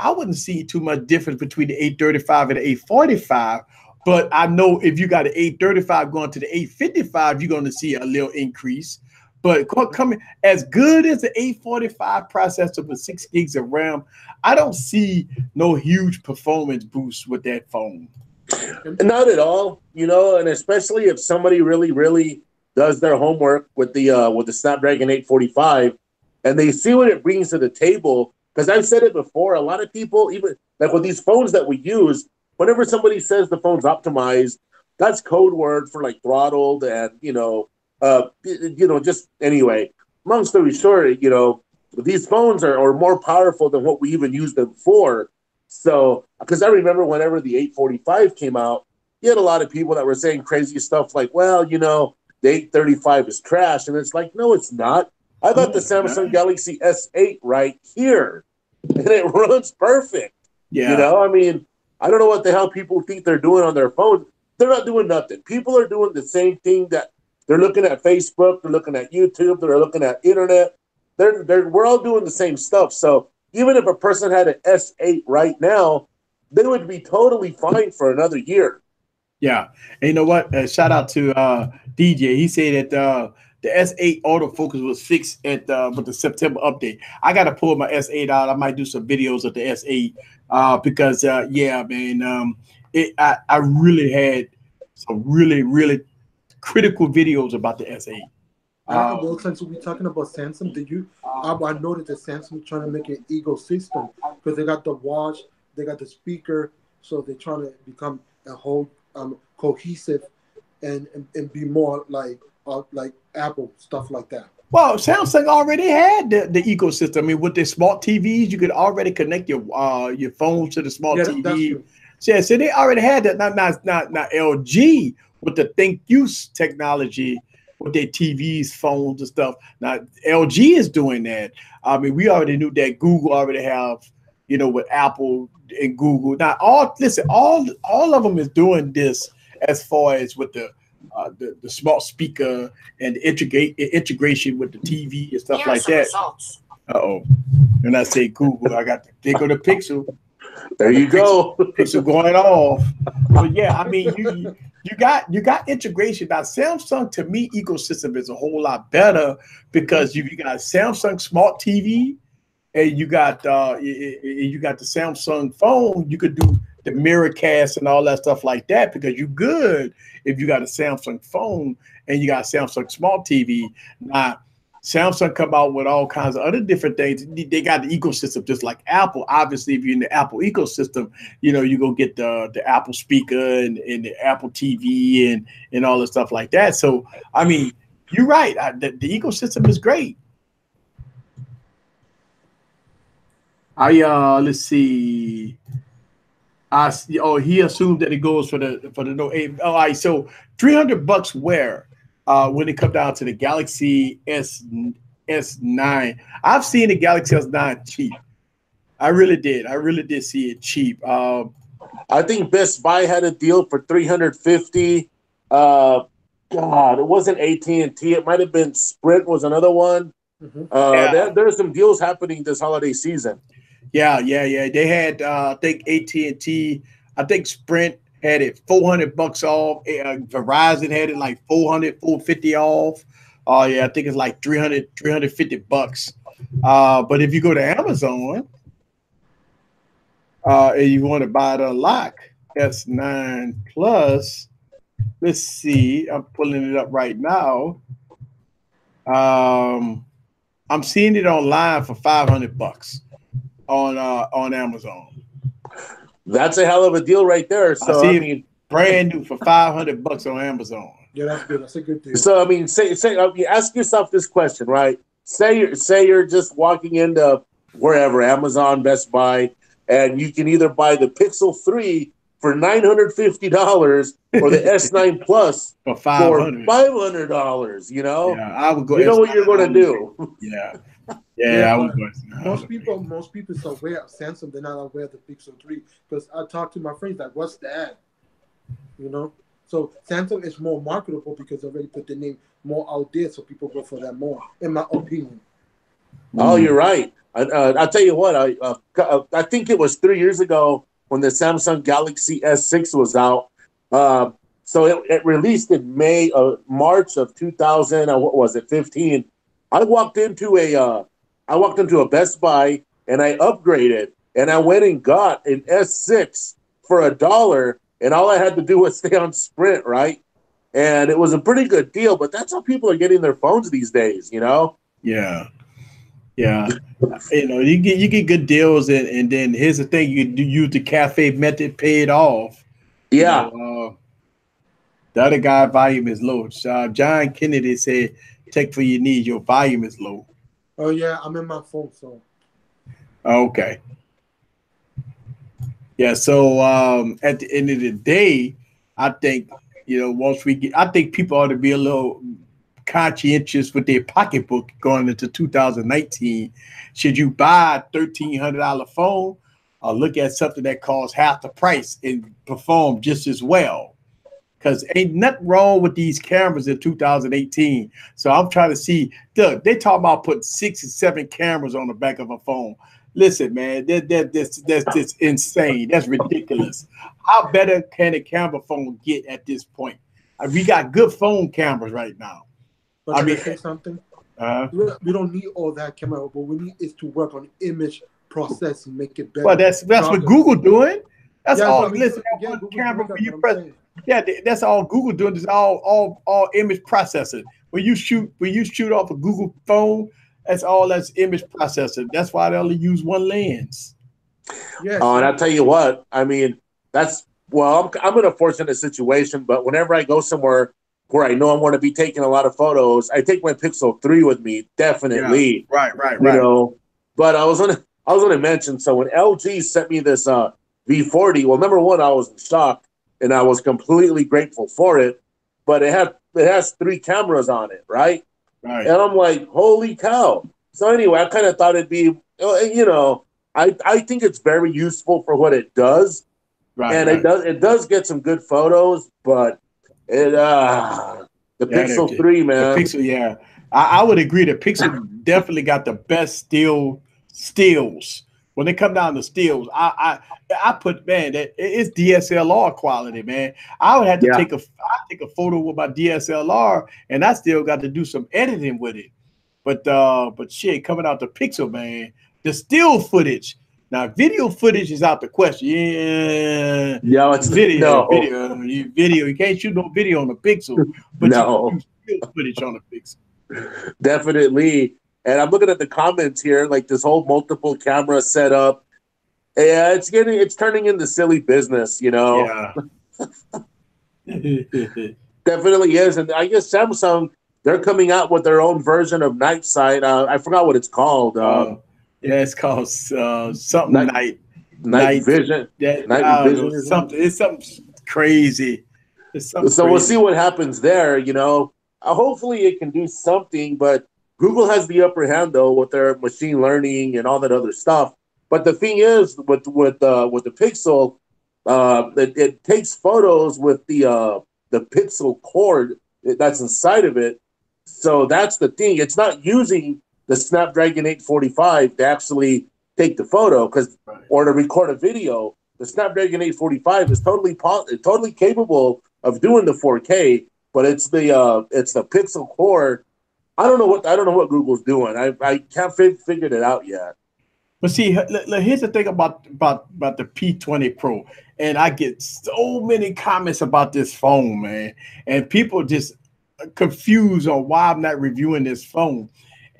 wouldn't see too much difference between the 835 and the 845. But I know if you got an 835 going to the 855, you're going to see a little increase. But coming as good as the 845 processor with 6 gigs of RAM, I don't see no huge performance boost with that phone. Not at all, and especially if somebody really, really does their homework with the Snapdragon 845, and they see what it brings to the table. Because I've said it before, a lot of people, even like with these phones that we use, whenever somebody says the phone's optimized, that's code word for like throttled and just anyway. Long story short, these phones are more powerful than what we even used them for. So, because I remember whenever the 845 came out, you had a lot of people that were saying crazy stuff like, well, you know, the 835 is trash. And it's like, no, it's not. I got the Samsung Galaxy S8 right here, and it runs perfect. Yeah. You know, I mean, I don't know what the hell people think they're doing on their phones. They're not doing nothing. People are doing the same thing that they're looking at Facebook, they're looking at YouTube, they're looking at internet. We're all doing the same stuff. So even if a person had an S8 right now, they would be totally fine for another year. Yeah. And you know what? Shout out to DJ. He said that the S8 autofocus was fixed with the September update. I got to pull my S8 out. I might do some videos of the S8 because, yeah, man, I really had some really critical videos about the S8. Well, since we're talking about Samsung, I noticed that Samsung trying to make an ecosystem because they got the watch, they got the speaker, so they're trying to become a whole cohesive and be more like Apple, stuff like that. Well, Samsung already had the ecosystem. I mean, with the smart TVs, you could already connect your phone to the smart TV. That's true. Yeah, so they already had that. Not LG with the ThinkUse technology with their TVs, phones, and stuff. Now LG is doing that. I mean, we already knew that Google already have, you know, with Apple and Google. Now, all of them is doing this as far as with the smart speaker and integration with the TV and stuff like that. When I say Google, they go to Pixel. There you go. Pixel going off. But yeah, I mean, you got integration. Now, Samsung to me ecosystem is a whole lot better because you got Samsung smart TV and you got the Samsung phone. You could do the Miracast and all that stuff like that because you're good if you got a Samsung phone and you got a Samsung smart TV. Now, Samsung come out with all kinds of other different things. They got the ecosystem just like Apple. Obviously, if you're in the Apple ecosystem, you know, you go get the Apple speaker and the Apple TV and all the stuff like that. So, I mean, you're right. The ecosystem is great. Let's see. He assumed that it goes for the Note 8. All right, so $300 where? When it comes down to the Galaxy S9. I've seen the Galaxy S9 cheap. I really did see it cheap. I think Best Buy had a deal for $350. God, it wasn't AT&T. It might have been Sprint was another one. Mm-hmm. There's some deals happening this holiday season. Yeah. They had, I think AT&T, I think Sprint had it $400 off. Verizon had it like $450 off. Yeah, I think it's like $350. But if you go to Amazon and you want to buy the lock S9 Plus, let's see. I'm pulling it up right now. I'm seeing it online for $500 on Amazon. That's a hell of a deal right there. So I mean, brand new for $500 on Amazon. Yeah, that's good. That's a good deal. So I mean, ask yourself this question, right? Say you're just walking into wherever, Amazon, Best Buy, and you can either buy the Pixel 3 for $950 or the S9 Plus for $500. You know, yeah, I would go. You know what you're going to do. Yeah, I would go. Most people are aware of Samsung. They're not aware of the Pixel 3 because I talk to my friends like, "What's that?" You know. So Samsung is more marketable because they already put the name more out there, so people go for that more. In my opinion. Oh, you're right. I'll tell you what. I think it was 3 years ago when the Samsung Galaxy S6 was out. So it released in March of 2000. What was it? 15. I walked into a Best Buy and I upgraded and I went and got an S6 for $1, and all I had to do was stay on Sprint, right? And it was a pretty good deal, but that's how people are getting their phones these days, you know? Yeah. You know, you get good deals, and then here's the thing: you use the cafe method, pay it off. Yeah. You know, the other guy volume is low. John Kennedy said, "Take for your needs. Your volume is low." Oh yeah, I'm in my phone, so Okay. Yeah. So at the end of the day, I think once we get, I think people ought to be a little conscientious with their pocketbook going into 2019. Should you buy a $1,300 phone or look at something that costs half the price and perform just as well? Because ain't nothing wrong with these cameras in 2018. So I'm trying to see. Look, they talk about putting 6 and 7 cameras on the back of a phone. Listen, man, that's insane. That's ridiculous. How better can a camera phone get at this point? We got good phone cameras right now. but I can I mean, say something? uh, We don't need all that camera. What we need is to work on image processing, make it well, better. that's what Problems. Google doing. That's Yeah, no, all. I mean, Listen, that yeah, one Google's camera doing when that, you but I'm press. saying, Yeah, that's all Google doing. Is all image processing. When you shoot off a Google phone, that's image processing. That's why they only use one lens. yeah, And see, I'll tell you what, I mean, that's well, I'm in a fortunate situation, but whenever I go somewhere where I know I'm going to be taking a lot of photos, I take my Pixel 3 with me, Yeah, definitely, right, right, you right. know. But I was gonna mention, so when LG sent me this V40, well, number one, I was in shock and I was completely grateful for it, but it has 3 cameras on it, right? Right. And I'm like, holy cow. So anyway, I kind of thought it'd be, I think it's very useful for what it does, Right, and it right. does get some good photos, but it the Yeah, Pixel 3, the man. Pixel. Yeah, I would agree. The Pixel definitely got the best stills. When they come down to stills, I put man that it's DSLR quality, man. I would have to Yeah. take a photo with my DSLR, and I still got to do some editing with it. But shit, coming out the Pixel, man, the still footage. Now, video footage is out the question. Yeah, No, it's no, video. You can't shoot no video on the Pixel, but you can do no, still footage on the Pixel. definitely. And I'm looking at the comments here, like this whole multiple camera setup. Yeah, it's turning into silly business, you know. Yeah. Definitely is, and I guess Samsung, they're coming out with their own version of Night Sight. I forgot what it's called. Yeah, it's called something Night Night night. Vision. That Night I don't know Vision. something. It's something crazy. It's something So we'll see crazy. what happens there. You know, hopefully it can do something. But Google has the upper hand though with their machine learning and all that other stuff. But the thing is, with the Pixel, it takes photos with the Pixel cord that's inside of it. So that's the thing. It's not using the Snapdragon 845 to actually take the photo Right. or to record a video. The Snapdragon 845 is totally capable of doing the 4K, but it's the Pixel core. I don't know what Google's doing. I can't figure it out yet. But see, here's the thing about the P20 Pro, and I get so many comments about this phone, man, and people just confused on why I'm not reviewing this phone.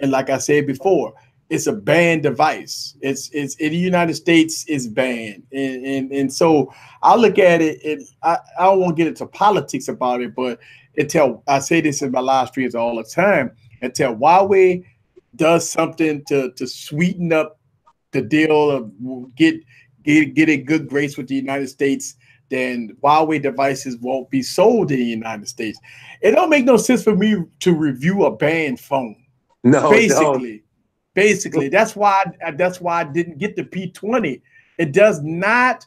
And like I said before, it's a banned device. It's in the United States, it's banned, and so I look at it, and I don't want to get into politics about it, but until I say this in my live streams all the time, until Huawei does something to sweeten up the deal of get a good grace with the United States, then Huawei devices won't be sold in the United States. It don't make no sense for me to review a banned phone. No, it don't. Basically, basically, that's why I didn't get the P20. It does not.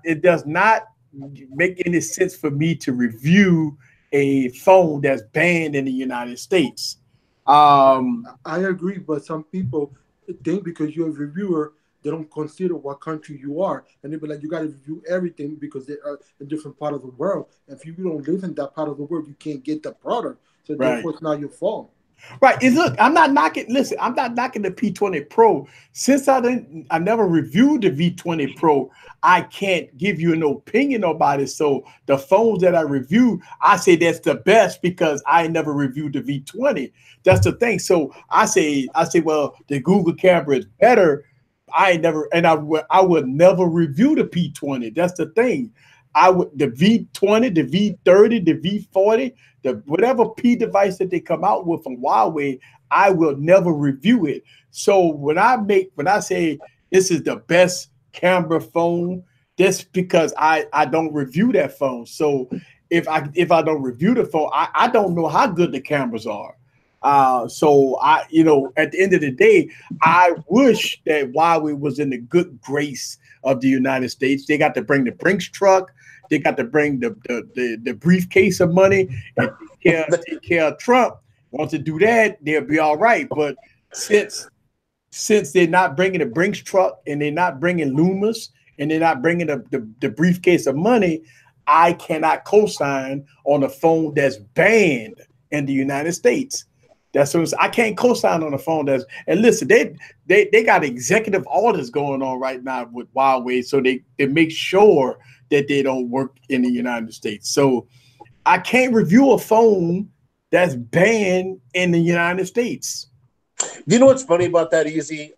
It does not make any sense for me to review a phone that's banned in the United States. Um, I agree, but some people think because you're a reviewer, they don't consider what country you are, and they be like, you got to review everything because they are a different part of the world. If you don't live in that part of the world, you can't get the product. So right. therefore, it's not your fault. Right. And look, I'm not knocking. Listen, I'm not knocking the P20 Pro. Since I never reviewed the V20 Pro, I can't give you an opinion about it. So the phones that I review, I say that's the best because I never reviewed the V20. That's the thing. So I say, well, the Google camera is better. I would never review the P20. That's the thing. I would the V20, the V30, the V40, the whatever P device that they come out with from Huawei, I will never review it. So when I say this is the best camera phone, that's because I don't review that phone. So if I don't review the phone, I don't know how good the cameras are. So at the end of the day, I wish that Huawei was in the good grace of the United States. They got to bring the Brinks truck. They got to bring the briefcase of money and take care of Trump. Want to do that, they'll be all right. But since they're not bringing the Brinks truck and they're not bringing Lumas and they're not bringing the briefcase of money, I cannot co-sign on a phone that's banned in the United States. That's what I can't co-sign on a phone that's. And listen, they got executive orders going on right now with Huawei, so they make sure that they don't work in the United States. So I can't review a phone that's banned in the United States. You know what's funny about that, Easy?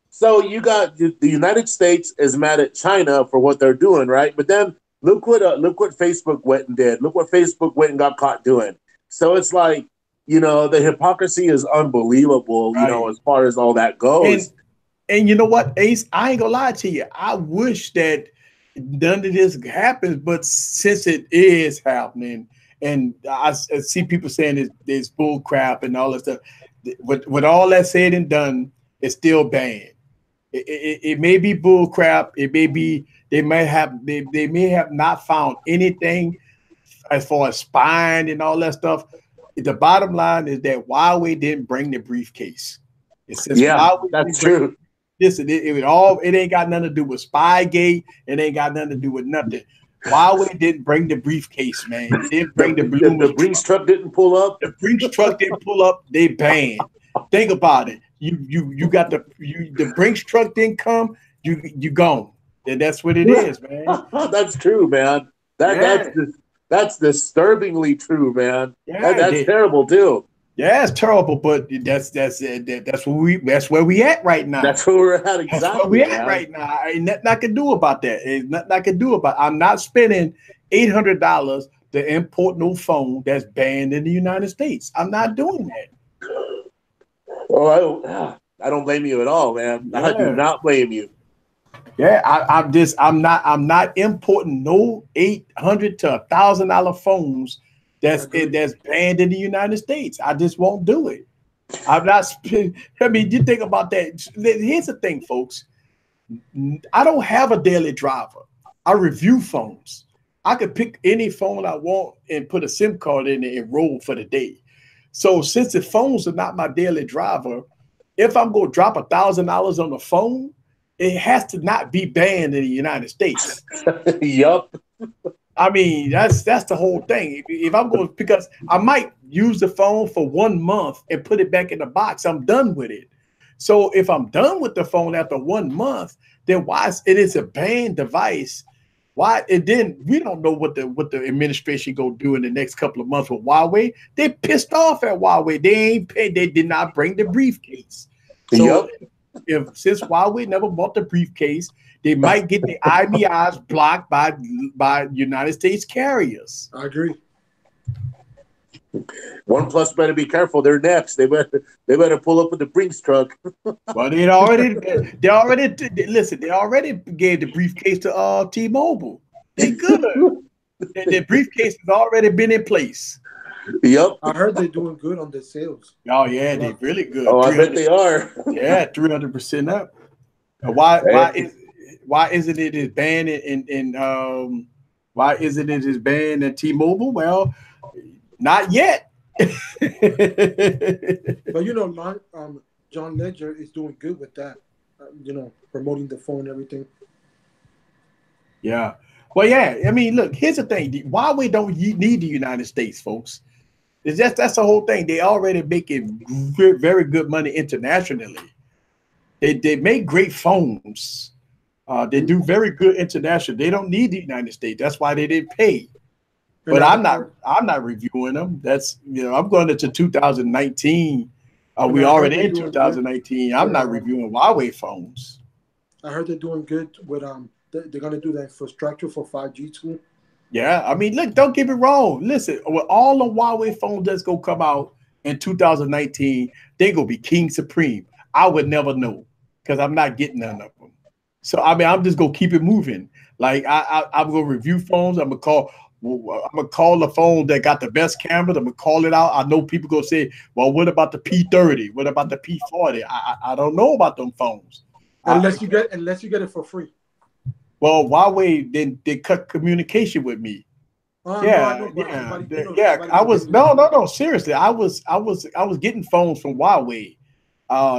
So you got the United States is mad at China for what they're doing, right? But then look what Facebook went and did. Look what Facebook went and got caught doing. So it's like, the hypocrisy is unbelievable, right, as far as all that goes. And you know what, Ace? I ain't gonna lie to you. I wish that none of this happens, but since it is happening, and I see people saying there's bull crap and all that stuff, with all that said and done, it's still banned. It may be bull crap. It may be they may have not found anything as far as spying and all that stuff. The bottom line is that Huawei didn't bring the briefcase. That's true. Listen, it ain't got nothing to do with Spygate. It ain't got nothing to do with nothing. Huawei didn't bring the briefcase, man. They didn't bring the Brinks truck didn't pull up. The Brinks truck didn't pull up. They banned. Think about it. You got the Brinks truck didn't come. You gone. And that's what it is, man. That's true, man. That's disturbingly true, man. Yeah, that's terrible too. Yeah, it's terrible, but that's where we at right now. That's where we're at. Exactly. That's where we at right now. Ain't nothing I can do about that. Ain't nothing I can do about it. I'm not spending $800 to import no phone that's banned in the United States. I'm not doing that. Oh, I don't blame you at all, man. Yeah. I do not blame you. Yeah, I'm not importing no $800 to $1,000 phones that's banned in the United States. I just won't do it. I'm not. I mean, you think about that. Here's the thing, folks. I don't have a daily driver. I review phones. I could pick any phone I want and put a SIM card in it and roll for the day. So since the phones are not my daily driver, if I'm going to drop $1,000 on the phone, it has to not be banned in the United States. Yup. I mean, that's the whole thing. If I'm going, because I might use the phone for 1 month and put it back in the box, I'm done with it. So if I'm done with the phone after 1 month, then why it is a banned device? Why it didn't? We don't know what the administration gonna do in the next couple of months with Huawei. They pissed off at Huawei. They ain't paid. They did not bring the briefcase. So since Huawei never bought the briefcase, they might get the IBIs blocked by United States carriers. I agree. OnePlus better be careful. They're next. They better pull up with the Brinks truck. Well, they already listen. They already gave the briefcase to T-Mobile. They good. The briefcase has already been in place. Yep. I heard they're doing good on the sales. Oh yeah, they're really good. Oh, I bet they are. Yeah, 300% up. Why isn't it as banned in why isn't it as banned in T-Mobile? Well, not yet. But John Ledger is doing good with that. Promoting the phone and everything. Yeah. Well, yeah. I mean, look. Here's the thing. Huawei don't need the United States, folks. That's the whole thing. They already making very good money internationally. They make great phones. They do very good international. They don't need the United States. That's why they didn't pay. But I'm not reviewing them. That's I'm going into 2019. We already in 2019. I'm not reviewing Huawei phones. I heard they're doing good with they're gonna do the infrastructure for 5G too. Yeah, I mean, look, don't get me wrong. Listen, with all the Huawei phones that's gonna come out in 2019, they gonna be king supreme. I would never know because I'm not getting none of them. So I mean, I'm just gonna keep it moving. Like I'm gonna review phones. I'm gonna call the phone that got the best camera. I'm gonna call it out. I know people gonna say, "Well, what about the P30? What about the P40?" I don't know about them phones. Unless you get it for free. Well, Huawei then they cut communication with me. Oh no, I Yeah, know, but yeah, somebody, yeah. somebody I can was give you. no. Seriously, I was getting phones from Huawei.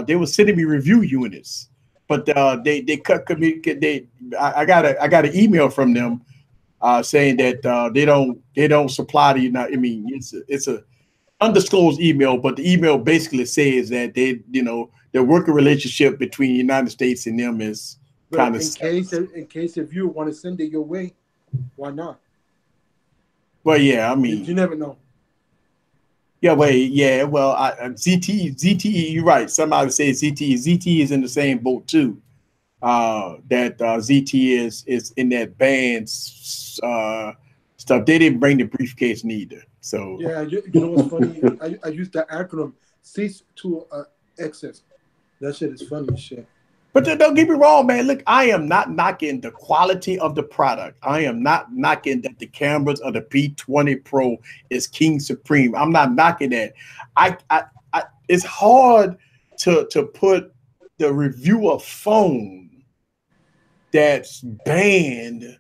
They were sending me review units, but they cut communicate. I got an email from them saying that they don't supply the United. I mean, it's a undisclosed email, but the email basically says that their working relationship between the United States and them is But kind of. in case if you want to send it your way, why not? Well, yeah, I You mean, never know. yeah, wait, yeah, well, ZTE, you're right. Somebody says ZTE is in the same boat too. That ZTE is in that band stuff. They didn't bring the briefcase neither. So, Yeah, you know what's funny? I use the acronym cease to excess. That shit is funny as shit. but don't get me wrong, man. Look, I am not knocking the quality of the product. I am not knocking that the cameras of the P20 Pro is king supreme. I'm not knocking that. It's hard to put the review of phone that's banned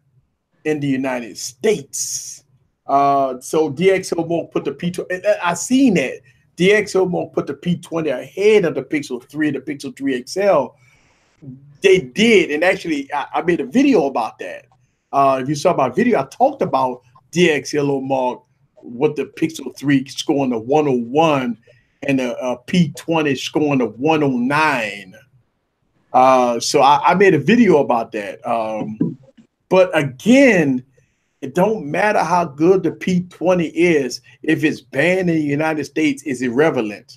in the United States. So DxO won't put the P20. I seen that DxO won't put the P20 ahead of the Pixel 3 and the Pixel 3 XL. They did, and actually, I made a video about that. If you saw my video, I talked about DxO Mark with the Pixel 3 scoring a 101 and the P20 scoring a 109. So I made a video about that. But again, it don't matter how good the P20 is if it's banned in the United States. It's irrelevant.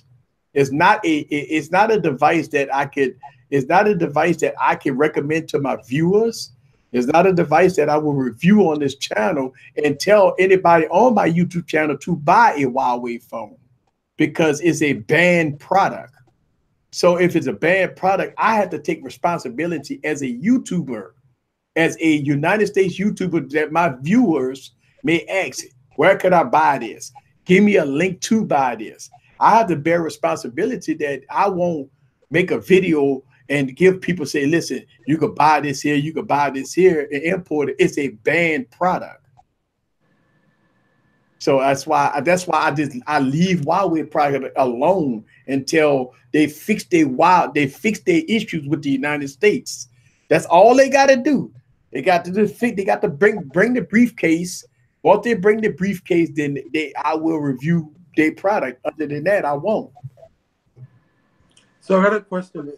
It's not a device that I could. It's not a device that I can recommend to my viewers. It's not a device that I will review on this channel and tell anybody on my YouTube channel to buy a Huawei phone because it's a banned product. So if it's a banned product, I have to take responsibility as a YouTuber, as a United States YouTuber, that my viewers may ask, where could I buy this? Give me a link to buy this. I have to bear responsibility that I won't make a video and give people say, listen, you could buy this here, you could buy this here and import it. It's a banned product. So that's why I leave Huawei product alone until they fix their issues with the United States. That's all they got to do. They got to bring the briefcase. Once they bring the briefcase, then I will review their product. Other than that, I won't. So I got a question.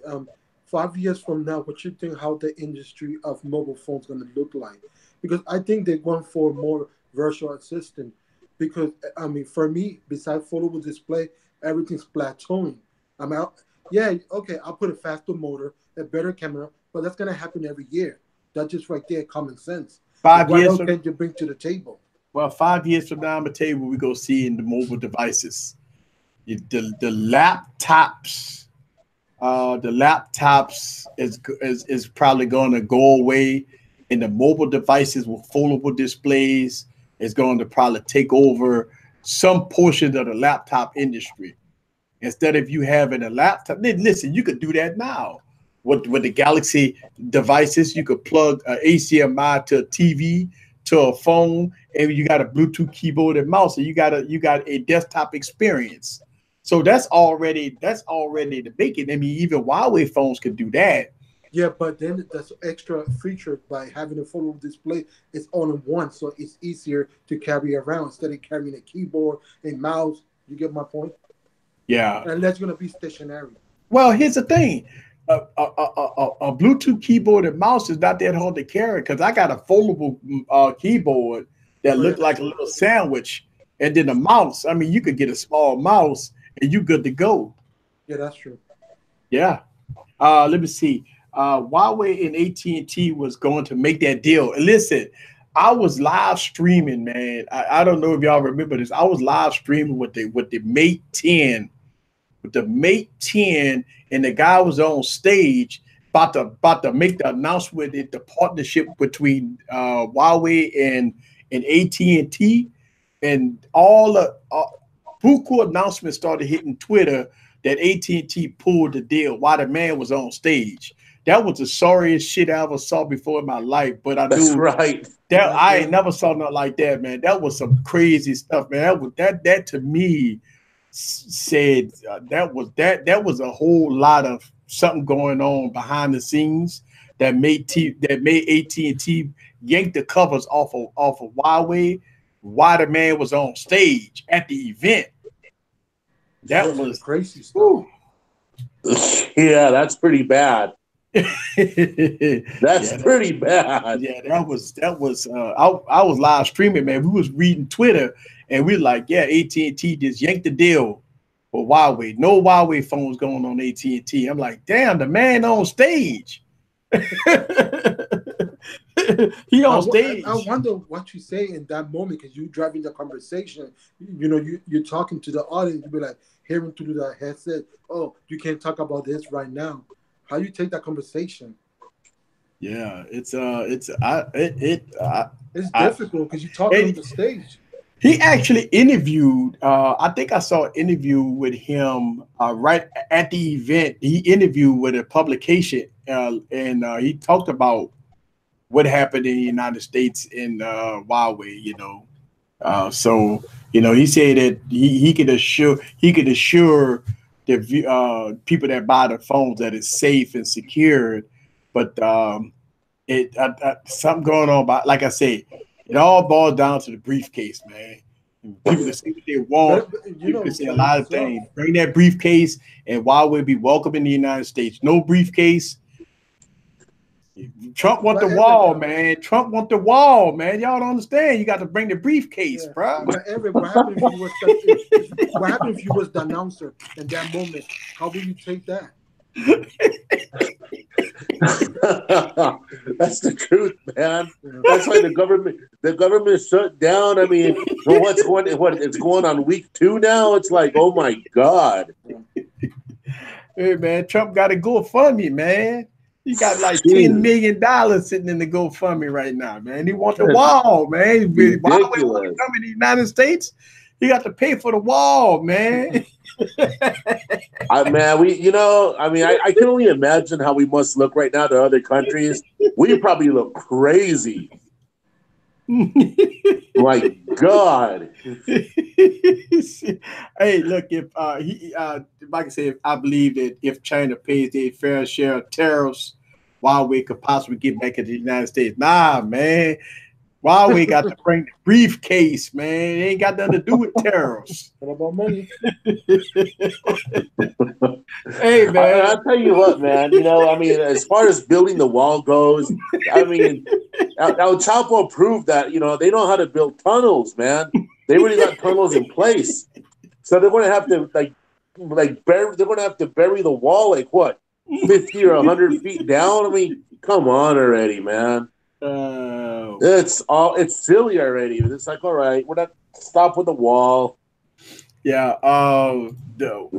5 years from now, what you think how the industry of mobile phones going to look like? Because I think they're going for more virtual assistant. Because I mean, for me, besides foldable display, everything's plateauing. I'm out. Yeah, okay, I'll put a faster motor, a better camera, but that's going to happen every year. That's just right there, common sense. 5 What years else from can you bring to the table? Well, 5 years from now, I'm gonna tell you what we're gonna see in the mobile devices. The laptops, is probably going to go away, and the mobile devices with foldable displays is going to probably take over some portions of the laptop industry. Instead of you having a laptop, then listen, you could do that now with the Galaxy devices. You could plug a HDMI to a TV to a phone, and you got a Bluetooth keyboard and mouse, and you got a desktop experience. So that's already the making. I mean, even Huawei phones could do that. Yeah, but then that's extra feature by having a foldable display. It's all in one, so it's easier to carry around instead of carrying a keyboard and mouse. You get my point? Yeah. And that's going to be stationary. Well, here's the thing. A Bluetooth keyboard and mouse is not that hard to carry because I got a foldable keyboard that looked like a little sandwich, and then a mouse. I mean, you could get a small mouse and you good to go. Yeah, that's true. Yeah. Let me see. Huawei and AT&T was going to make that deal. And listen, I was live streaming, man. I don't know if y'all remember this. I was live streaming with the Mate 10, and the guy was on stage about to make the announcement that the partnership between Huawei and AT&T, and all the buku announcements started hitting Twitter that AT&T pulled the deal while the man was on stage. That was the sorriest shit I ever saw before in my life. But I That's knew right. that I ain't never saw nothing like that, man. That was some crazy stuff, man. That to me said that was a whole lot of something going on behind the scenes that made AT&T yank the covers off of Huawei while the man was on stage at the event. That was crazy stuff. Yeah, that's pretty bad. That's pretty bad. Yeah, that was I was live streaming, man. We was reading Twitter and we like, yeah, AT&T just yanked the deal for Huawei. No Huawei phones going on AT&T. I'm like, damn, the man on stage. He on stage. I wonder what you say in that moment, because you driving the conversation. You know, you're talking to the audience. You be like, hearing through the headset, oh, you can't talk about this right now. How you take that conversation? Yeah, it's difficult because you're talking on the stage. He actually interviewed. I think I saw an interview with him right at the event. He interviewed with a publication, and he talked about what happened in the United States in Huawei. You know, so you know, he said that he could assure the people that buy the phones that it's safe and secured, but something going on. But like I say, it all boils down to the briefcase, man. People can say what they want. People can say a lot of things. Bring that briefcase, and Huawei be welcome in the United States. No briefcase. Trump want the wall, man. Trump want the wall, man. Y'all don't understand. You got to bring the briefcase, bro. But Eric, what happened if you was the announcer in that moment? How would you take that? That's the truth, man. That's why the government shut down. I mean, it's going on week 2 now. It's like, oh my God. Hey man, Trump got a GoFundMe, man. He got like $10 million sitting in the GoFundMe right now, man. He want the wall, man. Why would he want to come in the United States? He got to pay for the wall, man. Man, I can only imagine how we must look right now to other countries. We probably look crazy. My God. Hey, look, if like I said, I believe that if China pays their fair share of tariffs, Huawei could possibly get back into the United States. Nah, man. Huawei got to bring the briefcase, man. It ain't got nothing to do with tariffs. What about money? Hey, man. I'll tell you what, man. You know, I mean, as far as building the wall goes, I mean, El Chapo proved that, you know, they know how to build tunnels, man. They already got tunnels in place. So they're going to have to, they're going to have to bury the wall, 50 or 100 feet down? I mean, come on already, man. It's silly already. It's like, all right, we're not stop with the wall. Yeah.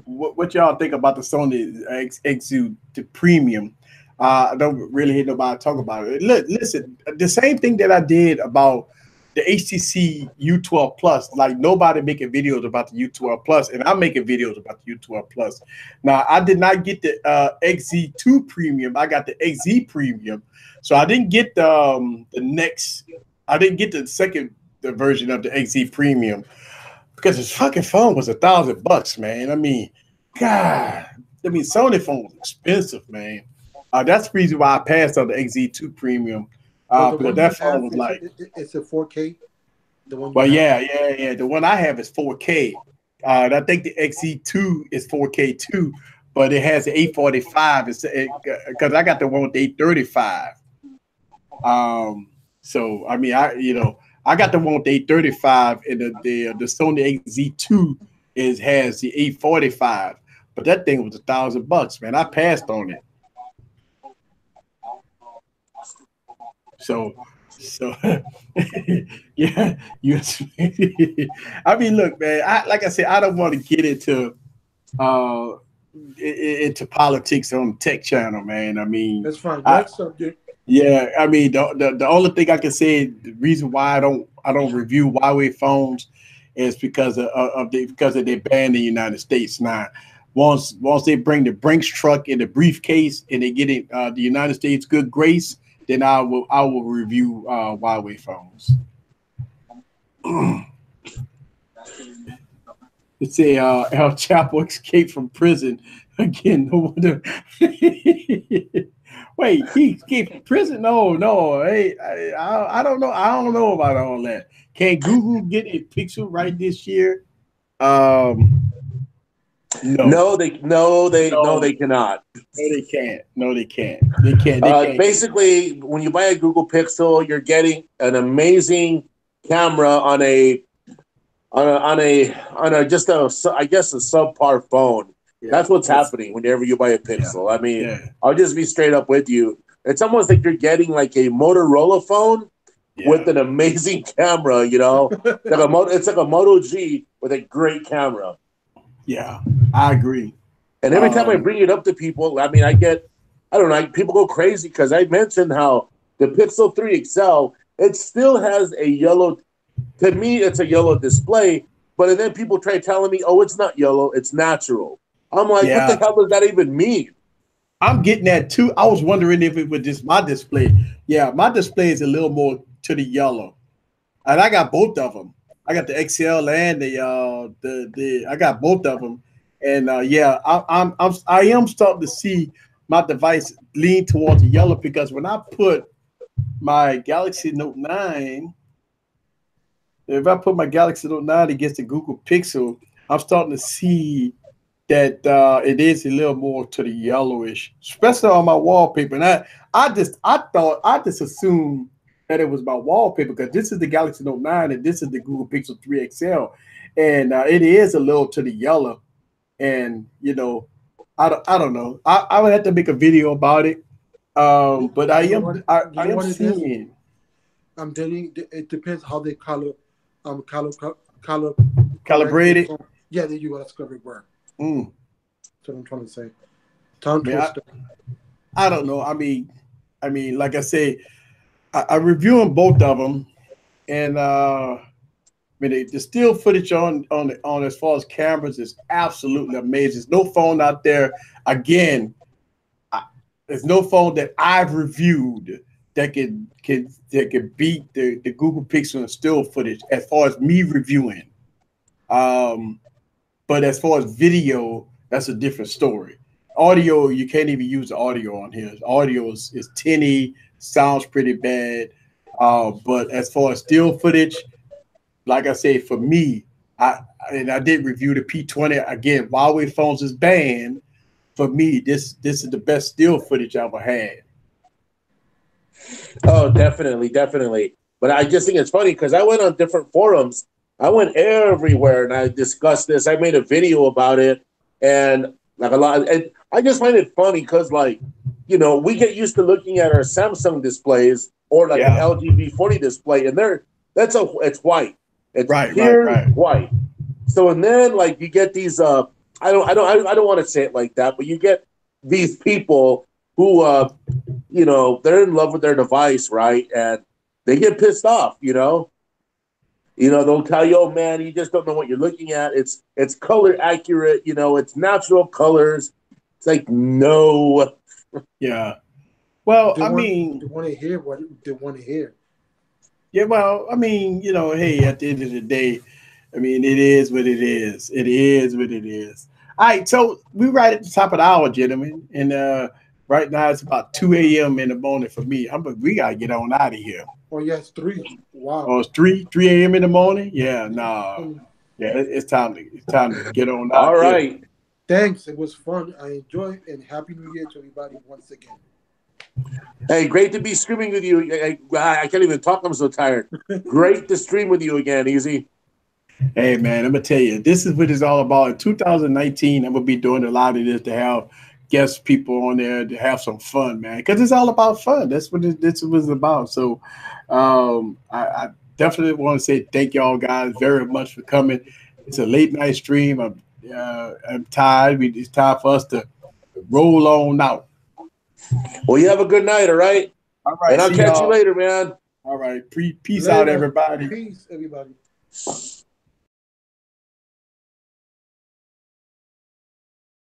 What y'all think about the Sony X2 Premium? I don't really hear nobody talk about it. Listen, the same thing that I did about the HTC U12 Plus. Like nobody making videos about the U12 Plus, and I'm making videos about the U12 Plus. Now I did not get the XZ2 Premium. I got the XZ Premium. So I didn't get the next. I didn't get the second version of the XZ Premium because this fucking phone was $1,000, man. I mean, God. I mean, Sony phone was expensive, man. That's the reason why I passed on the XZ2 Premium. Because that phone was like, it's a 4K. Yeah. The one I have is 4K. I think the XZ2 is 4K too, but it has an 845. Because I got the one with the 835. So I mean, I got the one with the 835, and the Sony XZ2 has the 845. But that thing was $1,000, man. I passed on it. So yeah, you. I mean, look, man. Like I said, I don't want to get uh into politics on the tech channel, man. I mean, That's fine. I Next subject. yeah, I mean the only thing I can say, the reason why I don't review Huawei phones is because of their ban in the United States now. Once they bring the Brinks truck in the briefcase and they get it the United States good grace, then I will review Huawei phones. It say El Chapo escaped from prison again. No wonder. Wait, he escaped from prison? No, no. Hey, I don't know. I don't know about all that. Can Google get a Pixel right this year? No, No, no, they cannot. no. They can't. No, they can't. They can't. They can't. Basically, when you buy a Google Pixel, you're getting an amazing camera on a just a I guess a subpar phone. Yeah, That's what's happening whenever you buy a yeah, Pixel. I mean, yeah, I'll just be straight up with you. It's almost like you're getting like a Motorola phone with yeah, an amazing camera. It's like a Moto G with a great camera. yeah. I agree. And every time I bring it up to people, I mean, I don't know, people go crazy because I mentioned how the Pixel 3 XL, it still has a yellow, to me, it's a yellow display, but then people try telling me, oh, it's not yellow, it's natural. I'm like, what the Yeah, hell does that even mean? I'm getting that too. I was wondering if it was just my display. Yeah, my display is a little more to the yellow, and I got both of them. I got the XL and the I got both of them, and yeah, I am starting to see my device lean towards the yellow because when I put my Galaxy Note 9, if I put my Galaxy Note 9 against the Google Pixel, I'm starting to see that it is a little more to the yellowish, especially on my wallpaper. And I just assumed that it was my wallpaper because this is the Galaxy Note 9 and this is the Google Pixel 3 XL, and it is a little to the yellow. And I don't know. I would have to make a video about it. But I You know am what? I, You I know am what it is? seeing. I'm telling you, it depends how they color correct the Calibrated. phone. Yeah, there you go. That's correct word. Mm. That's what I'm trying to say. Tongue Yeah, twister. I don't know. I mean, like I say, I reviewing both of them, and I mean, the still footage on as far as cameras is absolutely amazing. There's no phone out there. Again, there's no phone that I've reviewed that can beat the Google Pixel and still footage as far as me reviewing. Um, but as far as video, that's a different story. Audio, you can't even use the audio on here. Audio is tinny, sounds pretty bad. But as far as still footage, like I say, for me, I did review the P20 again. Huawei phones is banned. For me, this is the best still footage I ever had. Oh, definitely, definitely. But I just think it's funny because I went on different forums. I went everywhere and I discussed this. I made a video about it, and like a lot. And I just find it funny because, like, we get used to looking at our Samsung displays or like an Yeah, LG V40 display, and it's white. It's pure right. white. So and then like you get these. I don't want to say it like that, but you get these people who they're in love with their device, right? And they get pissed off, they'll tell you, oh man, you just don't know what you're looking at. It's color accurate, it's natural colors. It's like, no. Yeah. Well, They I want mean, they want to hear what they want to hear. yeah. Well, I mean, hey, at the end of the day, I mean, it is what it is. It is what it is. All right, so we right at the top of the hour, gentlemen, and right now it's about 2 a.m. in the morning for me. We gotta get on out of here. Oh yes, 3. Wow. Oh, it's three a.m. in the morning. Yeah, no, yeah, it's time to get on All out here. right. Thanks. It was fun. I enjoyed, and happy New Year to everybody once again. Hey, great to be streaming with you. I can't even talk. I'm so tired. Great to stream with you again, Easy. Hey man, I'm gonna tell you, this is what it's all about. In 2019, I'm gonna be doing a lot of this to have guest people on there to have some fun, man, because it's all about fun. That's what this was about. So I definitely want to say thank y'all guys very much for coming. It's a late night stream. I'm tired. It's time for us to roll on out. Well, you have a good night, all right? All right. And I'll catch you later, man. All right. Peace out, everybody. Peace, everybody.